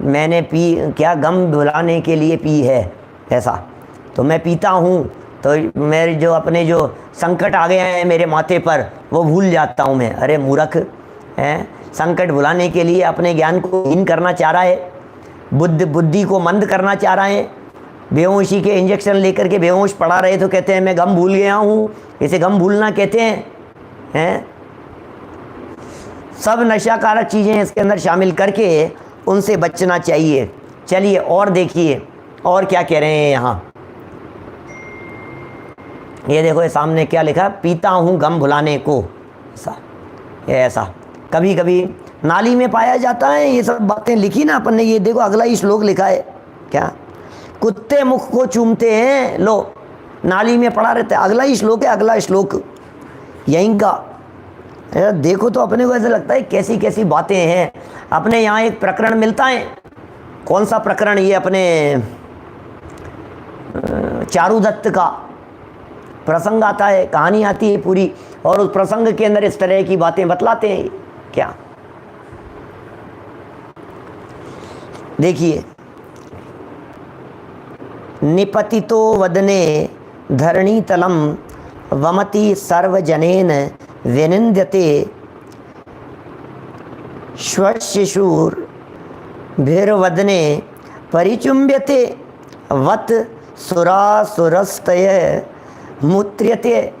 मैंने पी क्या गम भुलाने के लिए पी है, ऐसा तो मैं पीता हूँ तो मेरे जो अपने जो संकट आ गए हैं मेरे माथे पर वो भूल जाता हूँ मैं। अरे मूर्ख है, संकट भुलाने के लिए अपने ज्ञान को हीन करना चाह रहा है, बुद्धि को मंद करना चाह रहा है। बेहोशी के इंजेक्शन लेकर के बेहोश पड़ा रहे तो कहते हैं मैं गम भूल गया हूँ, इसे गम भूलना कहते हैं। सब नशाकारक चीज़ें इसके अंदर शामिल करके उनसे बचना चाहिए। चलिए और देखिए और क्या कह रहे हैं यहाँ। ये देखो ये सामने क्या लिखा, पीता हूँ गम भुलाने को, ऐसा कभी कभी नाली में पाया जाता है। ये सब बातें लिखी ना अपन ने, ये देखो अगला ही श्लोक लिखा है क्या, कुत्ते मुख को चूमते हैं, लो नाली में पड़ा रहता है, अगला ही श्लोक है, अगला श्लोक यहीं का। देखो तो अपने को ऐसा लगता है कैसी कैसी बातें हैं। अपने यहाँ एक प्रकरण मिलता है, कौन सा प्रकरण, ये अपने चारुदत्त का प्रसंग आता है, कहानी आती है पूरी, और उस प्रसंग के अंदर इस तरह की बातें बतलाते हैं क्या। देखिए, निपतितो वदने धरणीतलम वमति सर्वजनेन विनिंद्यते श्वशिशुर्भिर्वदने परिचुंब्यते वत सुरासुरस्तय मूत्र्यते।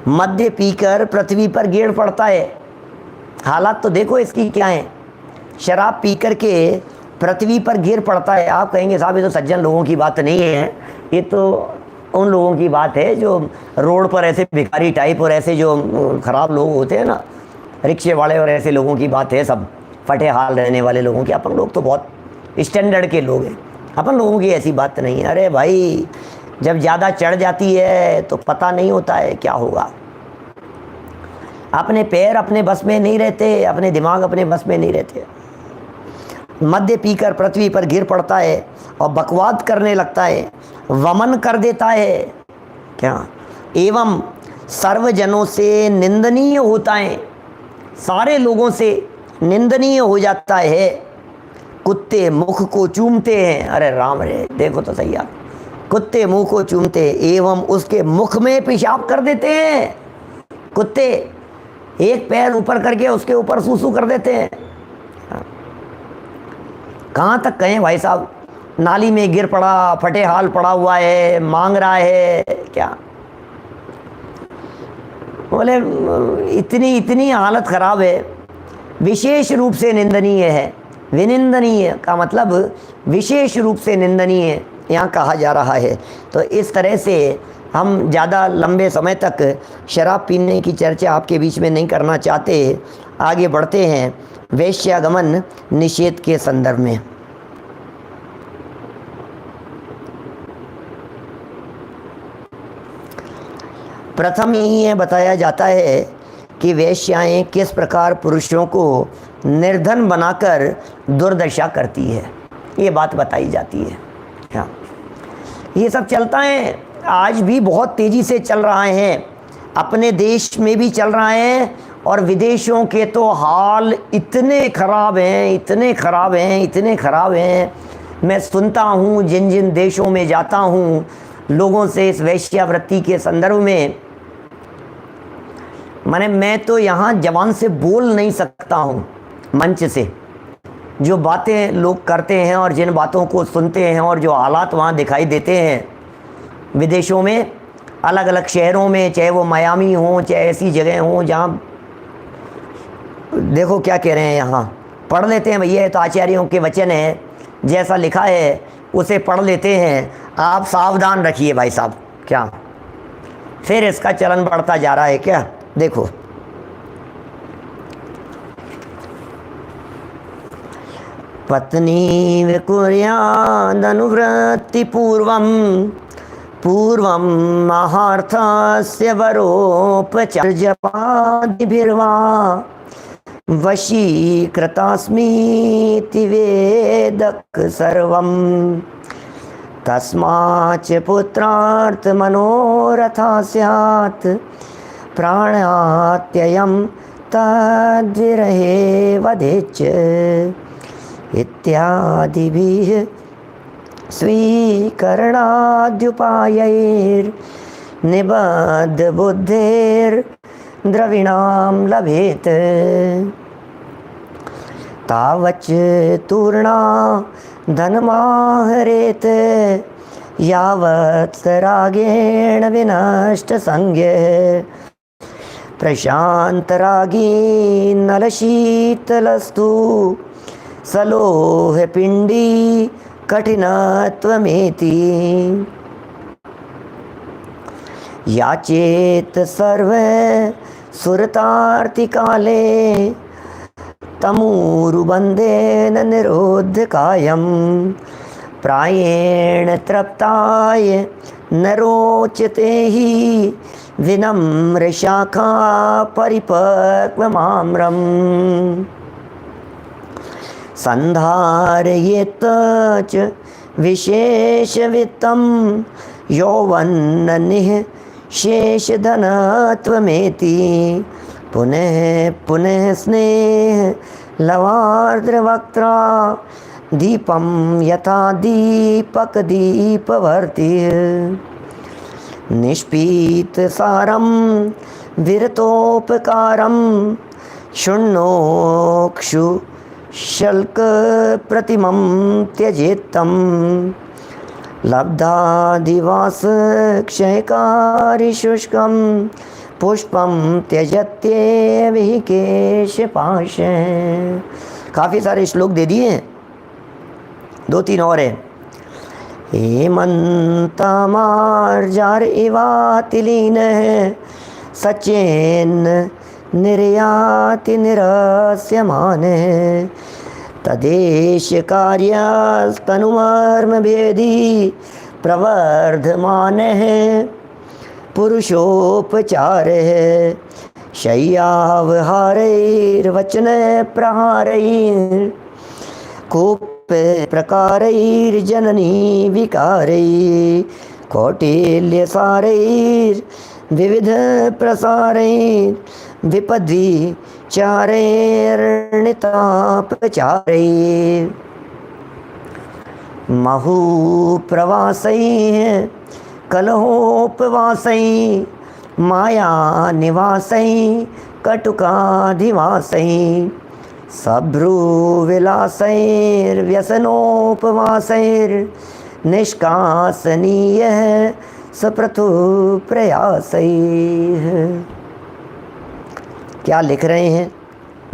मध्य पीकर पृथ्वी पर गिर पड़ता है। हालात तो देखो इसकी क्या है, शराब पी कर के पृथ्वी पर गिर पड़ता है। आप कहेंगे साहब ये तो सज्जन लोगों की बात नहीं है, ये तो उन लोगों की बात है जो रोड पर ऐसे भिखारी टाइप और ऐसे जो ख़राब लोग होते हैं ना, रिक्शे वाले और ऐसे लोगों की बात है, सब फटे हाल रहने वाले लोगों की। अपन लोग तो बहुत स्टैंडर्ड के लोग हैं, अपन लोगों की ऐसी बात नहीं है। अरे भाई, जब ज़्यादा चढ़ जाती है तो पता नहीं होता है क्या होगा। अपने पैर अपने बस में नहीं रहते, अपने दिमाग अपने बस में नहीं रहते। मद्य पीकर पृथ्वी पर गिर पड़ता है और बकवाद करने लगता है, वमन कर देता है क्या, एवं सर्वजनों से निंदनीय होता है, सारे लोगों से निंदनीय हो जाता है। कुत्ते मुख को चूमते हैं, अरे राम रे, देखो तो सही आप, कुत्ते मुंह को चूमते एवं उसके मुख में पेशाब कर देते हैं। कुत्ते एक पैर ऊपर करके उसके ऊपर सूसू कर देते हैं। कहाँ तक कहें भाई साहब, नाली में गिर पड़ा, फटे हाल पड़ा हुआ है, मांग रहा है क्या। बोले इतनी इतनी हालत खराब है, विशेष रूप से निंदनीय है। विनिंदनीय का मतलब विशेष रूप से निंदनीय यहाँ कहा जा रहा है। तो इस तरह से हम ज़्यादा लंबे समय तक शराब पीने की चर्चा आपके बीच में नहीं करना चाहते, आगे बढ़ते हैं वेश्यागमन निषेध के संदर्भ में। प्रथम ये बताया जाता है कि वेश्याएं किस प्रकार पुरुषों को निर्धन बनाकर दुर्दशा करती है, ये बात बताई जाती है। हाँ, ये सब चलता है, आज भी बहुत तेज़ी से चल रहा है, अपने देश में भी चल रहा है, और विदेशों के तो हाल इतने ख़राब हैं, इतने ख़राब हैं, इतने ख़राब हैं। मैं सुनता हूँ जिन जिन देशों में जाता हूँ लोगों से इस वेश्यावृत्ति के संदर्भ में, मैं तो यहाँ जबान से बोल नहीं सकता हूँ मंच से। जो बातें लोग करते हैं और जिन बातों को सुनते हैं और जो हालात वहाँ दिखाई देते हैं विदेशों में, अलग अलग शहरों में, चाहे वो मियामी हो, चाहे ऐसी जगह हो जहाँ देखो क्या कह रहे हैं, यहाँ पढ़ लेते हैं भैया, तो आचार्यों के वचन है, जैसा लिखा है उसे पढ़ लेते हैं। आप सावधान रखिए भाई साहब, क्या फिर इसका चलन बढ़ता जा रहा है क्या। देखो, पत्नी विकुर्यादनुवृत्ति पूर्वं महार्थस्य वरोपचार्यपादिभिर्वा वशीकृतास्मीति वेदक सर्वं तस्माच्च पुत्रार्थ मनोरथा स्यात् प्राणात्ययं तद्विरहे वधेच्च इत्यादिभिः स्वीकरणाद्युपायैर्निबद्धबुद्धेर्द्रविणां लभेत तावच्च तूर्णा धनमाहरेत यावत् रागेण विनष्टसंज्ञः प्रशान्तरागी नलशीतलस्तु सलोहपिण्डी कठिनत्वमेति याचेत सर्व सुरतार्तिकाले तमूरुबन्धेन निरोधकायं प्रायेण तृप्ताय न रोचते हि विनम्रशाखा परिपक्वमाम्रम् संधारयेत च विशेषवित्तं यौवन्ननिः शेषधनत्वमेति पुनः पुनः स्नेह लवार्द्रवक्त्रा दीपं यथा दीपक दीपवर्ति निष्पीतसारं विरतोपकारं क्षुण्णोक्षु शल्क प्रतिमं त्यजेत्तं लब्धादिवास क्षयकारी शुष्कं पुष्पं त्यजत्येव हि केशपाश। काफ़ी सारे श्लोक दे दिए हैं, 2-3 और हैं। हेमंतमार्जार इवातिलीनः सचेन्न निर्याति निरस्यमानः तदेश कार्यस्तनुमर्मभेदी प्रवर्धमानः पुरुषोपचारः शय्यावहारैर्वचन प्रहारैः कोप प्रकारैर्जननी विकारैः कौटिल्यसारैर्विविध प्रसारैः विपद्विचारैर्णितापचारैः महूप्रवासैः कलहोपवासैः मायानिवासैः कटुकाधिवासैः सभ्रूविलासैर्व्यसनोपवासैर्निष्कासनीयः सप्रथु प्रयासैः। क्या लिख रहे हैं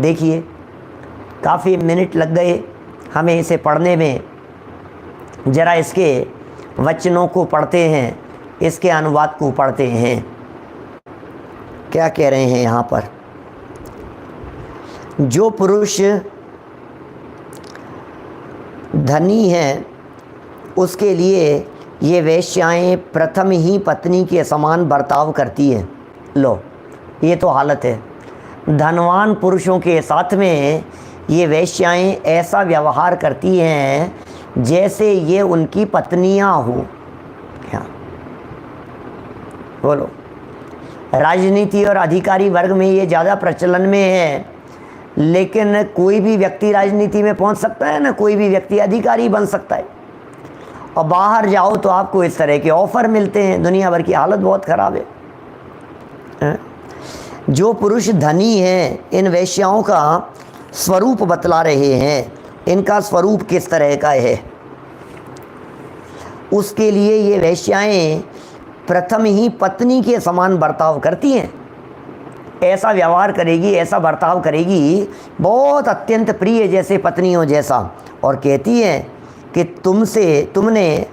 देखिए, काफ़ी मिनट लग गए हमें इसे पढ़ने में। ज़रा इसके वचनों को पढ़ते हैं, इसके अनुवाद को पढ़ते हैं। क्या कह रहे हैं यहाँ पर? जो पुरुष धनी है उसके लिए ये वेश्याएं प्रथम ही पत्नी के समान बर्ताव करती हैं। लो, ये तो हालत है। धनवान पुरुषों के साथ में ये वेश्याएं ऐसा व्यवहार करती हैं जैसे ये उनकी पत्नियां हो। क्या बोलो? राजनीति और अधिकारी वर्ग में ये ज़्यादा प्रचलन में है, लेकिन कोई भी व्यक्ति राजनीति में पहुंच सकता है ना, कोई भी व्यक्ति अधिकारी बन सकता है। और बाहर जाओ तो आपको इस तरह के ऑफ़र मिलते हैं। दुनिया भर की हालत बहुत ख़राब है। जो पुरुष धनी हैं, इन वेश्याओं का स्वरूप बतला रहे हैं। इनका स्वरूप किस तरह का है, उसके लिए ये वेश्याएं प्रथम ही पत्नी के समान बर्ताव करती हैं। ऐसा व्यवहार करेगी, ऐसा बर्ताव करेगी, बहुत अत्यंत प्रिय जैसे पत्नियों जैसा। और कहती हैं कि तुमने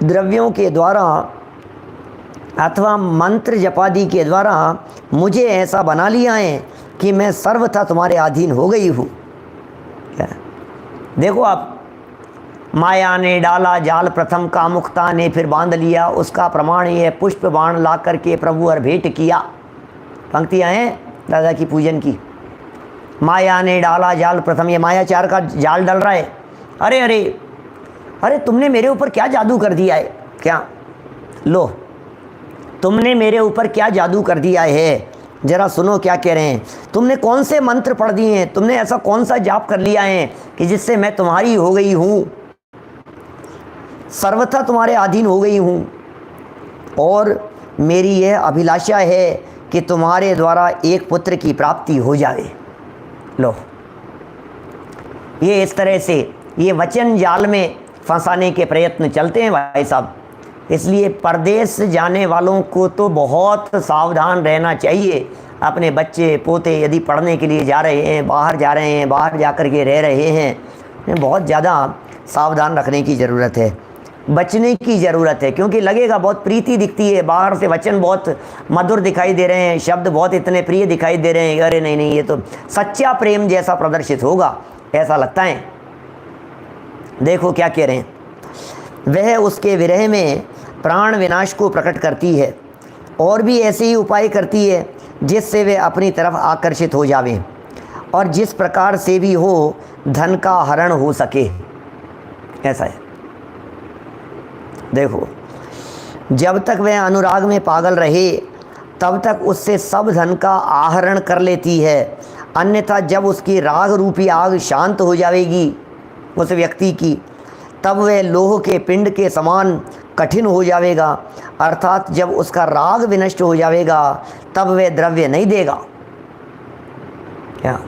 द्रव्यों के द्वारा अथवा मंत्र जपादि के द्वारा मुझे ऐसा बना लिया है कि मैं सर्वथा तुम्हारे अधीन हो गई हूँ। क्या देखो आप, माया ने डाला जाल प्रथम कामुकता ने फिर बांध लिया, उसका प्रमाण ये पुष्प बाण ला करके प्रभु और भेंट किया। पंक्तियाँ हैं दादा की पूजन की। माया ने डाला जाल प्रथम, ये मायाचार का जाल डल रहा है। अरे अरे अरे, तुमने मेरे ऊपर क्या जादू कर दिया है? क्या लो, तुमने मेरे ऊपर क्या जादू कर दिया है? जरा सुनो क्या कह रहे हैं। तुमने कौन से मंत्र पढ़ दिए हैं? तुमने ऐसा कौन सा जाप कर लिया है कि जिससे मैं तुम्हारी हो गई हूँ, सर्वथा तुम्हारे अधीन हो गई हूँ। और मेरी यह अभिलाषा है कि तुम्हारे द्वारा एक पुत्र की प्राप्ति हो जाए। लो, ये इस तरह से ये वचन जाल में फंसाने के प्रयत्न चलते हैं भाई साहब। इसलिए परदेश जाने वालों को तो बहुत सावधान रहना चाहिए। अपने बच्चे पोते यदि पढ़ने के लिए जा रहे हैं, बाहर जा रहे हैं, बाहर जा कर के रह रहे हैं, बहुत ज़्यादा सावधान रखने की ज़रूरत है। बचने की ज़रूरत है, क्योंकि लगेगा बहुत प्रीति दिखती है, बाहर से वचन बहुत मधुर दिखाई दे रहे हैं, शब्द बहुत इतने प्रिय दिखाई दे रहे हैं, अरे नहीं नहीं ये तो सच्चा प्रेम जैसा प्रदर्शित होगा ऐसा लगता है। देखो क्या कह रहे हैं, वह उसके विरह में प्राण विनाश को प्रकट करती है और भी ऐसे ही उपाय करती है जिससे वे अपनी तरफ आकर्षित हो जावें और जिस प्रकार से भी हो धन का हरण हो सके, ऐसा है। देखो, जब तक वह अनुराग में पागल रहे तब तक उससे सब धन का आहरण कर लेती है, अन्यथा जब उसकी राग रूपी आग शांत हो जाएगी उस व्यक्ति की, तब वह लोह के पिंड के समान कठिन हो जाएगा, अर्थात जब उसका राग विनष्ट हो जाएगा तब वह द्रव्य नहीं देगा। क्या?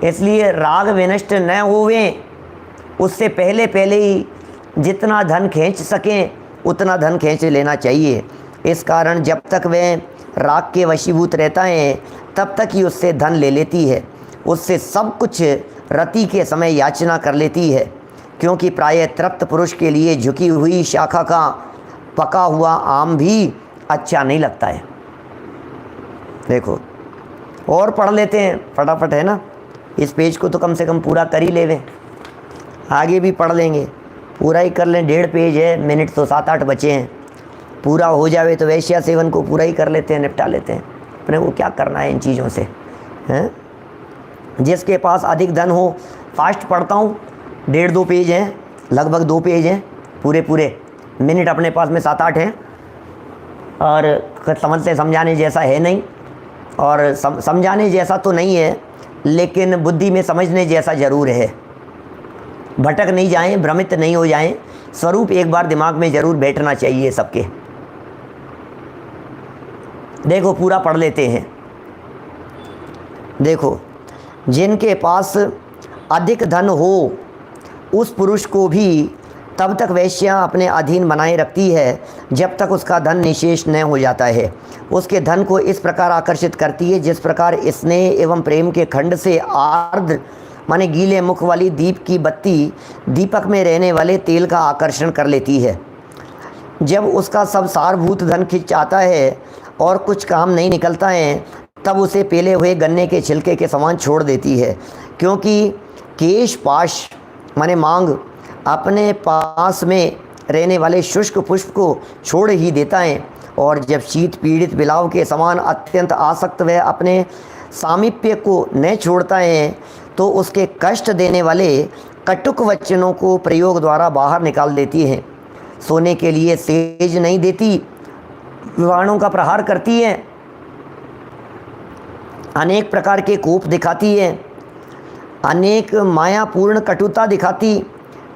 इसलिए राग विनष्ट न होवे उससे पहले पहले ही जितना धन खींच सकें उतना धन खींच लेना चाहिए। इस कारण जब तक वह राग के वशीभूत रहता है तब तक ही उससे धन ले लेती है, उससे सब कुछ रति के समय याचना कर लेती है, क्योंकि प्रायः तृप्त पुरुष के लिए झुकी हुई शाखा का पका हुआ आम भी अच्छा नहीं लगता है। देखो, और पढ़ लेते हैं फटाफट, है ना, इस पेज को तो कम से कम पूरा कर ही लेवें, आगे भी पढ़ लेंगे, पूरा ही कर लें। 1.5 पेज है, मिनट तो 7-8 बचे हैं, पूरा हो जावे तो वैश्या सेवन को पूरा ही कर लेते हैं, निपटा लेते हैं। अपने को क्या करना है इन चीज़ों से, हैं? जिसके पास अधिक धन हो, फास्ट पढ़ता हूँ, 1.5-2 पेज हैं, लगभग 2 पेज हैं, पूरे मिनट अपने पास में 7-8 हैं, और समझते समझाने जैसा है नहीं, और समझाने जैसा तो नहीं है लेकिन बुद्धि में समझने जैसा ज़रूर है। भटक नहीं जाएं, भ्रमित नहीं हो जाएं, स्वरूप एक बार दिमाग में ज़रूर बैठना चाहिए सबके। देखो, पूरा पढ़ लेते हैं। देखो, जिनके पास अधिक धन हो उस पुरुष को भी तब तक वेश्या अपने अधीन बनाए रखती है जब तक उसका धन निशेष न हो जाता है। उसके धन को इस प्रकार आकर्षित करती है जिस प्रकार स्नेह एवं प्रेम के खंड से आर्द्र माने गीले मुख वाली दीप की बत्ती दीपक में रहने वाले तेल का आकर्षण कर लेती है। जब उसका सब सारभूत धन खिंच आता है और कुछ काम नहीं निकलता है तब उसे पेले हुए गन्ने के छिलके के समान छोड़ देती है, क्योंकि केश पाश माने मांग अपने पास में रहने वाले शुष्क पुष्प को छोड़ ही देता है, और जब शीत पीड़ित बिलाव के समान अत्यंत आसक्त वह अपने सामीप्य को न छोड़ता है तो उसके कष्ट देने वाले कटुक वचनों को प्रयोग द्वारा बाहर निकाल देती है। सोने के लिए सेज नहीं देती, विवाणों का प्रहार करती है, अनेक प्रकार के कोप दिखाती है, अनेक मायापूर्ण कटुता दिखाती,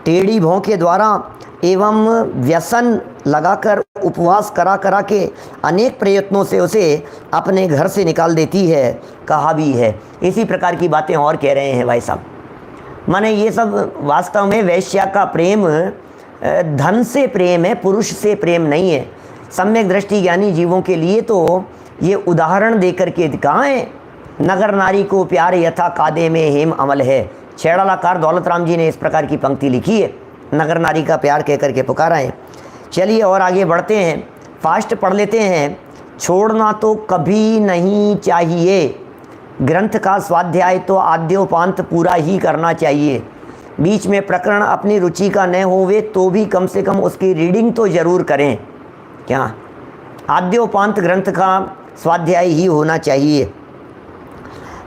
टेढ़ी भौं के द्वारा एवं व्यसन लगाकर उपवास करा के अनेक प्रयत्नों से उसे अपने घर से निकाल देती है, कहा भी है। इसी प्रकार की बातें और कह रहे हैं भाई साहब। माने ये सब वास्तव में वैश्या का प्रेम धन से प्रेम है, पुरुष से प्रेम नहीं है। सम्यक दृष्टि ज्ञानी जीवों के लिए तो ये उदाहरण देकर के कहाँ है, नगर नारी को प्यार यथा कादे में हेम अमल है। छेड़ालाकार दौलत राम जी ने इस प्रकार की पंक्ति लिखी है, नगर नारी का प्यार कह करके पुकारा है। चलिए और आगे बढ़ते हैं, फास्ट पढ़ लेते हैं। छोड़ना तो कभी नहीं चाहिए, ग्रंथ का स्वाध्याय तो आद्योपांत पूरा ही करना चाहिए। बीच में प्रकरण अपनी रुचि का न होवे तो भी कम से कम उसकी रीडिंग तो ज़रूर करें। क्या आद्योपांत ग्रंथ का स्वाध्याय ही होना चाहिए।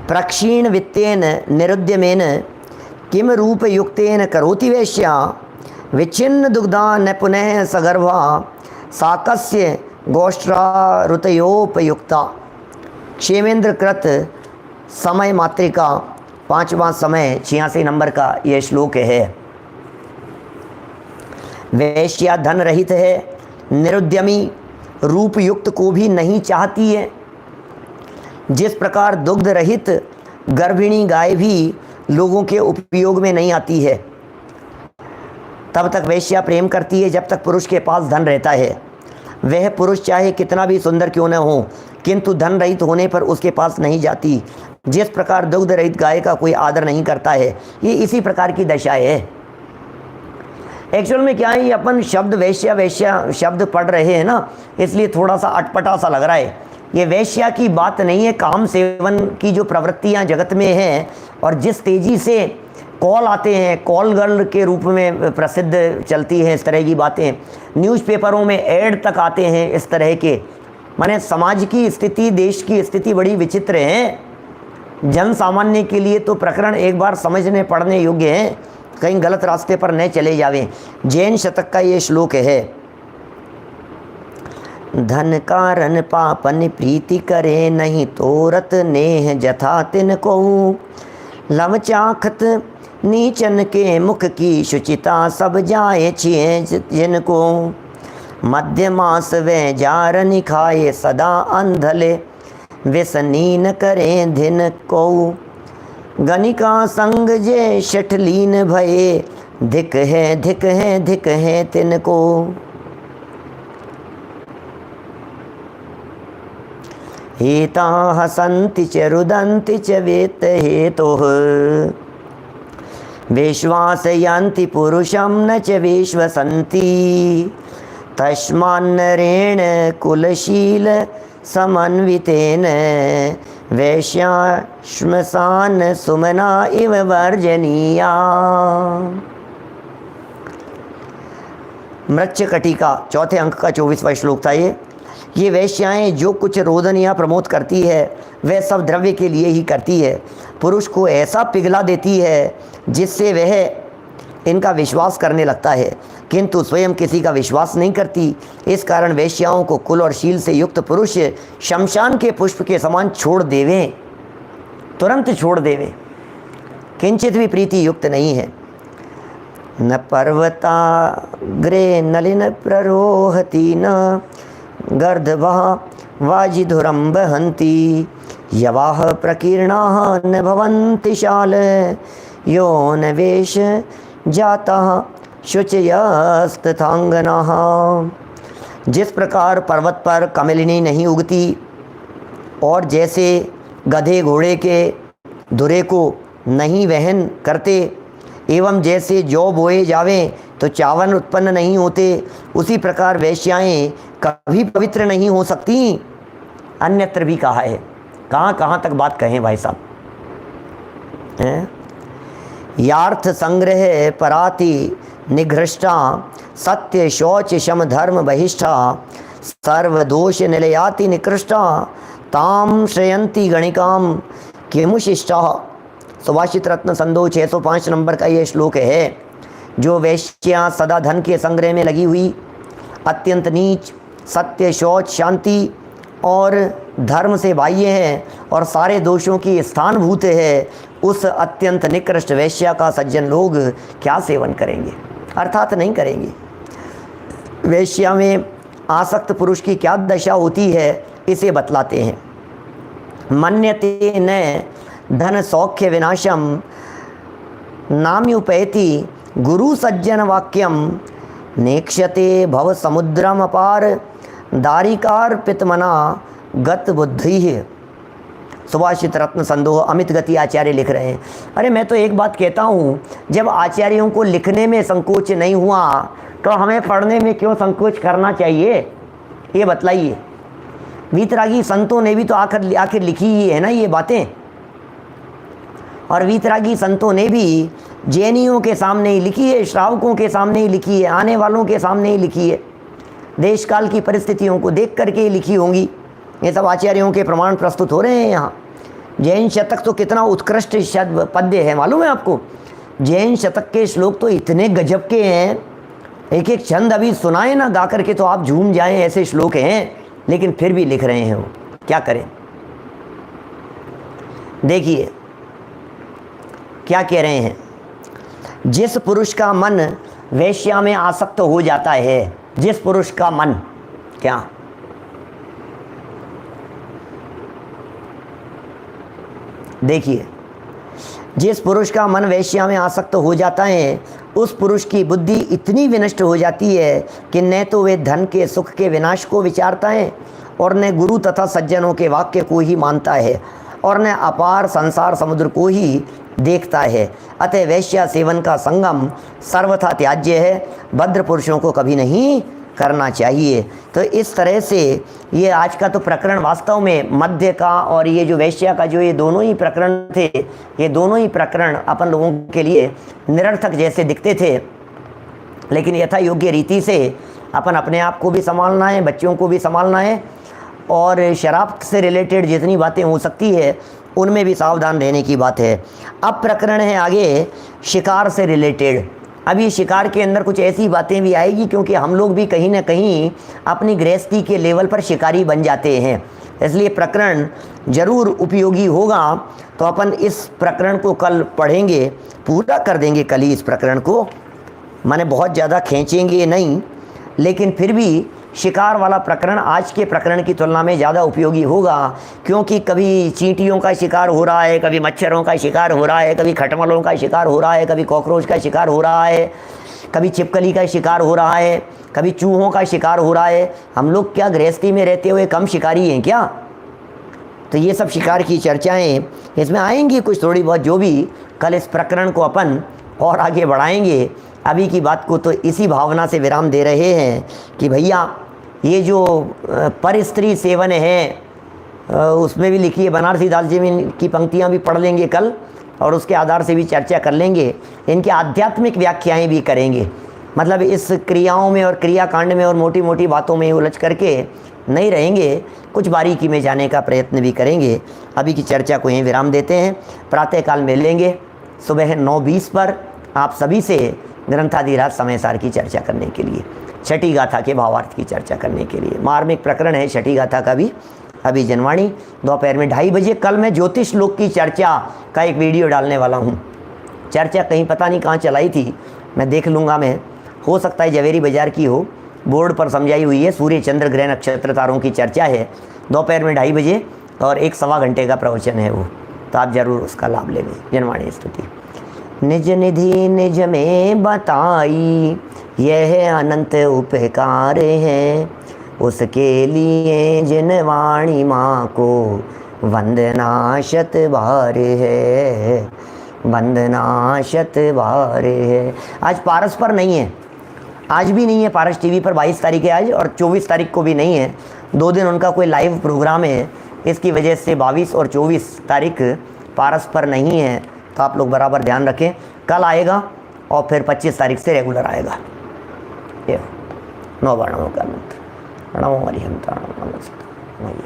प्रक्षीण वित्तेन निरुद्यमेन किम रूप युक्तेन करोति वेश्या विच्छिन्न दुग्धा न पुनः सगर्भा साकस्य गोष्ट्रारुतयोपयुक्ता। क्षेमेंद्र कृत समय मात्रिका 5वां समय 86 नंबर का यह श्लोक है। वेश्या धन रहित है, निरुद्यमी रूप युक्त को भी नहीं चाहती है। जिस प्रकार दुग्ध रहित गर्भिणी गाय भी लोगों के उपयोग में नहीं आती है, तब तक वेश्या प्रेम करती है जब तक पुरुष के पास धन रहता है। वह पुरुष चाहे कितना भी सुंदर क्यों न हो, किंतु धन रहित होने पर उसके पास नहीं जाती। जिस प्रकार दुग्ध रहित गाय का कोई आदर नहीं करता है, ये इसी प्रकार की दशा है। एक्चुअल में क्या है, ये अपन शब्द वेश्या वेश्या शब्द पढ़ रहे हैं ना, इसलिए थोड़ा सा अटपटा सा लग रहा है। ये वेश्या की बात नहीं है, काम सेवन की जो प्रवृत्तियां जगत में हैं और जिस तेज़ी से कॉल आते हैं, कॉल गर्ल के रूप में प्रसिद्ध चलती हैं इस तरह की बातें, न्यूज़पेपरों में ऐड तक आते हैं इस तरह के। माने समाज की स्थिति, देश की स्थिति बड़ी विचित्र है। जन सामान्य के लिए तो प्रकरण एक बार समझने पढ़ने योग्य हैं, कहीं गलत रास्ते पर न चले जावें। जैन शतक का ये श्लोक है, धन कारण पापन प्रीति करे, नहीं तोरत नेह जथा तिन को, लव चाखत नीचन के मुख की शुचिता, सब जाए छिए जिनको, मध्य मास वे जारनि खाए, सदा अंधले व्यसनीन करें धिन को, गणिका संग जे शठलीन भये, धिक है धिक है धिक है तिनको। हेता हसन्ति च रुदन्ति च वेत हेतुः, विश्वासयन्ति पुरुषं न च विश्वसन्ति, तस्मान्नरेण कुलशील समन्वितेन, वैश्या श्मशान सुमना इव वर्जनीया। मृच्छकटी का चौथे अंक का 24वां श्लोक था ये वेश्याएं जो कुछ रोदन या प्रमोद करती है वह सब द्रव्य के लिए ही करती है। पुरुष को ऐसा पिघला देती है जिससे वह इनका विश्वास करने लगता है, किंतु स्वयं किसी का विश्वास नहीं करती। इस कारण वेश्याओं को कुल और शील से युक्त पुरुष शमशान के पुष्प के समान छोड़ देवें, तुरंत छोड़ देवें, किंचित भी प्रीति युक्त नहीं है। न पर्वताग्रे नलिन प्ररोहति, न गर्दभः वाजिधुरं बहन्ति, यवाः प्रकीर्णाः न भवन्ति शाल, यो न वेश जाताः शुचयस्तथांगनाः। जिस प्रकार पर्वत पर कमलिनी नहीं उगती और जैसे गधे घोड़े के धुरे को नहीं वहन करते, एवं जैसे जौ बोए जावें तो चावल उत्पन्न नहीं होते, उसी प्रकार वेश्याएं कभी पवित्र नहीं हो सकती। अन्यत्र भी कहा है, कहाँ तक बात कहें भाई साहब। यार्थ संग्रह पराति निघृष्टा, सत्य शौच शम धर्म बहिष्ठा, सर्वदोष निलयाति निकृष्टा, ताम श्रयंती गणिकाम किमुशिष्टा। सुभाषित रत्न संदो 605 नंबर का ये श्लोक है। जो वेश्या सदा धन के संग्रह में लगी हुई, अत्यंत नीच, सत्य शौच शांति और धर्म से बाह्य है और सारे दोषों की स्थानभूत है, उस अत्यंत निकृष्ट वेश्या का सज्जन लोग क्या सेवन करेंगे, अर्थात नहीं करेंगे। वेश्या में आसक्त पुरुष की क्या दशा होती है इसे बतलाते हैं। मन्यते न धन सौख्य विनाशम, नाम्युपैति गुरु सज्जन वाक्यम, नेक्षते भव समुद्रम अपार, दारिकार पितमना गत बुद्धि। सुभाषित रत्न संदोह अमित गति आचार्य लिख रहे हैं। अरे मैं तो एक बात कहता हूँ, जब आचार्यों को लिखने में संकोच नहीं हुआ तो हमें पढ़ने में क्यों संकोच करना चाहिए, ये बतलाइए। वीतरागी संतों ने भी तो आखिर लिखी ही है ना ये बातें, और वीतरागी संतों ने भी जैनियों के सामने ही लिखी है, श्रावकों के सामने ही लिखी है, आने वालों के सामने ही लिखी है, देश काल की परिस्थितियों को देख करके ही लिखी होंगी। ये सब आचार्यों के प्रमाण प्रस्तुत हो रहे हैं यहाँ। जैन शतक तो कितना उत्कृष्ट पद्य है मालूम है आपको। जैन शतक के श्लोक तो इतने गजब के हैं, एक एक छंद अभी सुनाए ना गा करके तो आप झूम जाएं, ऐसे श्लोक हैं, लेकिन फिर भी लिख रहे हैं वो, क्या करें। देखिए क्या कह रहे हैं। जिस पुरुष का मन वेश्या में आसक्त हो जाता है, जिस पुरुष का मन, क्या देखिए, जिस पुरुष का मन वेश्या में आसक्त हो जाता है उस पुरुष की बुद्धि इतनी विनष्ट हो जाती है कि न तो वे धन के सुख के विनाश को विचारता है और न गुरु तथा सज्जनों के वाक्य को ही मानता है, और न अपार संसार समुद्र को ही देखता है। अतः वैश्या सेवन का संगम सर्वथा त्याज्य है, भद्र पुरुषों को कभी नहीं करना चाहिए। तो इस तरह से ये आज का तो प्रकरण वास्तव में मध्य का और ये जो वैश्या का जो ये दोनों ही प्रकरण थे, ये दोनों ही प्रकरण अपन लोगों के लिए निरर्थक जैसे दिखते थे, लेकिन यथा योग्य रीति से अपन अपने आप को भी संभालना है, बच्चों को भी संभालना है, और शराब से रिलेटेड जितनी बातें हो सकती है उनमें भी सावधान रहने की बात है। अब प्रकरण है आगे शिकार से रिलेटेड। अभी शिकार के अंदर कुछ ऐसी बातें भी आएगी, क्योंकि हम लोग भी कहीं ना कहीं अपनी गृहस्थी के लेवल पर शिकारी बन जाते हैं, इसलिए प्रकरण जरूर उपयोगी होगा। तो अपन इस प्रकरण को कल पढ़ेंगे, पूरा कर देंगे कल ही इस प्रकरण को, माने बहुत ज़्यादा खींचेंगे नहीं, लेकिन फिर भी शिकार वाला प्रकरण आज के प्रकरण की तुलना में ज़्यादा उपयोगी होगा, क्योंकि कभी चींटियों का शिकार हो रहा है, कभी मच्छरों का शिकार हो रहा है, कभी खटमलों का शिकार हो रहा है, कभी कॉकरोच का शिकार हो रहा है, कभी छिपकली का शिकार हो रहा है, कभी चूहों का शिकार हो रहा है। हम लोग क्या गृहस्थी में रहते हुए कम शिकारी हैं क्या? तो ये सब शिकार की चर्चाएँ इसमें आएंगी कुछ थोड़ी बहुत, जो भी कल इस प्रकरण को अपन और आगे बढ़ाएंगे। अभी की बात को तो इसी भावना से विराम दे रहे हैं कि भैया ये जो पर स्त्री सेवन है, उसमें भी लिखी है बनारसी दालचीनी की पंक्तियाँ भी पढ़ लेंगे कल, और उसके आधार से भी चर्चा कर लेंगे, इनके आध्यात्मिक व्याख्याएं भी करेंगे। मतलब इस क्रियाओं में और क्रियाकांड में और मोटी मोटी बातों में उलझ करके नहीं रहेंगे, कुछ बारीकी में जाने का प्रयत्न भी करेंगे। अभी की चर्चा को यहीं विराम देते हैं। प्रातःकाल मिलेंगे सुबह 9:20 पर आप सभी से ग्रंथाधिराज समय सार की चर्चा करने के लिए, छठी गाथा के भावार्थ की चर्चा करने के लिए। मार्मिक प्रकरण है छठी गाथा का भी। अभी जनवाणी दोपहर में 2:30 बजे। कल मैं ज्योतिष लोक की चर्चा का एक वीडियो डालने वाला हूँ। चर्चा कहीं पता नहीं कहाँ चलाई थी, मैं देख लूँगा। मैं हो सकता है जवेरी बाजार की हो, बोर्ड पर समझाई हुई है। सूर्य चंद्र ग्रह नक्षत्र तारों की चर्चा है दोपहर में 2:30 बजे, और 1-1.25 घंटे का प्रवचन है वो, तो आप ज़रूर उसका लाभ लेंगे। जनवाणी स्तुति। निज निधि निज में बताई, यह अनंत उपकार है, उसके लिए जिन वाणी माँ को वंदना शत बार है, वंदना शत बार है। आज पारस पर नहीं है, आज भी नहीं है पारस टीवी पर। 22 तारीख है आज, और 24 तारीख को भी नहीं है। 2 दिन उनका कोई लाइव प्रोग्राम है, इसकी वजह से 22 और 24 तारीख पारस पर नहीं है। तो आप लोग बराबर ध्यान रखें, कल आएगा और फिर 25 तारीख से रेगुलर आएगा। ये 9 बार नमो का मंत्र, नमो हरिहंता नमो।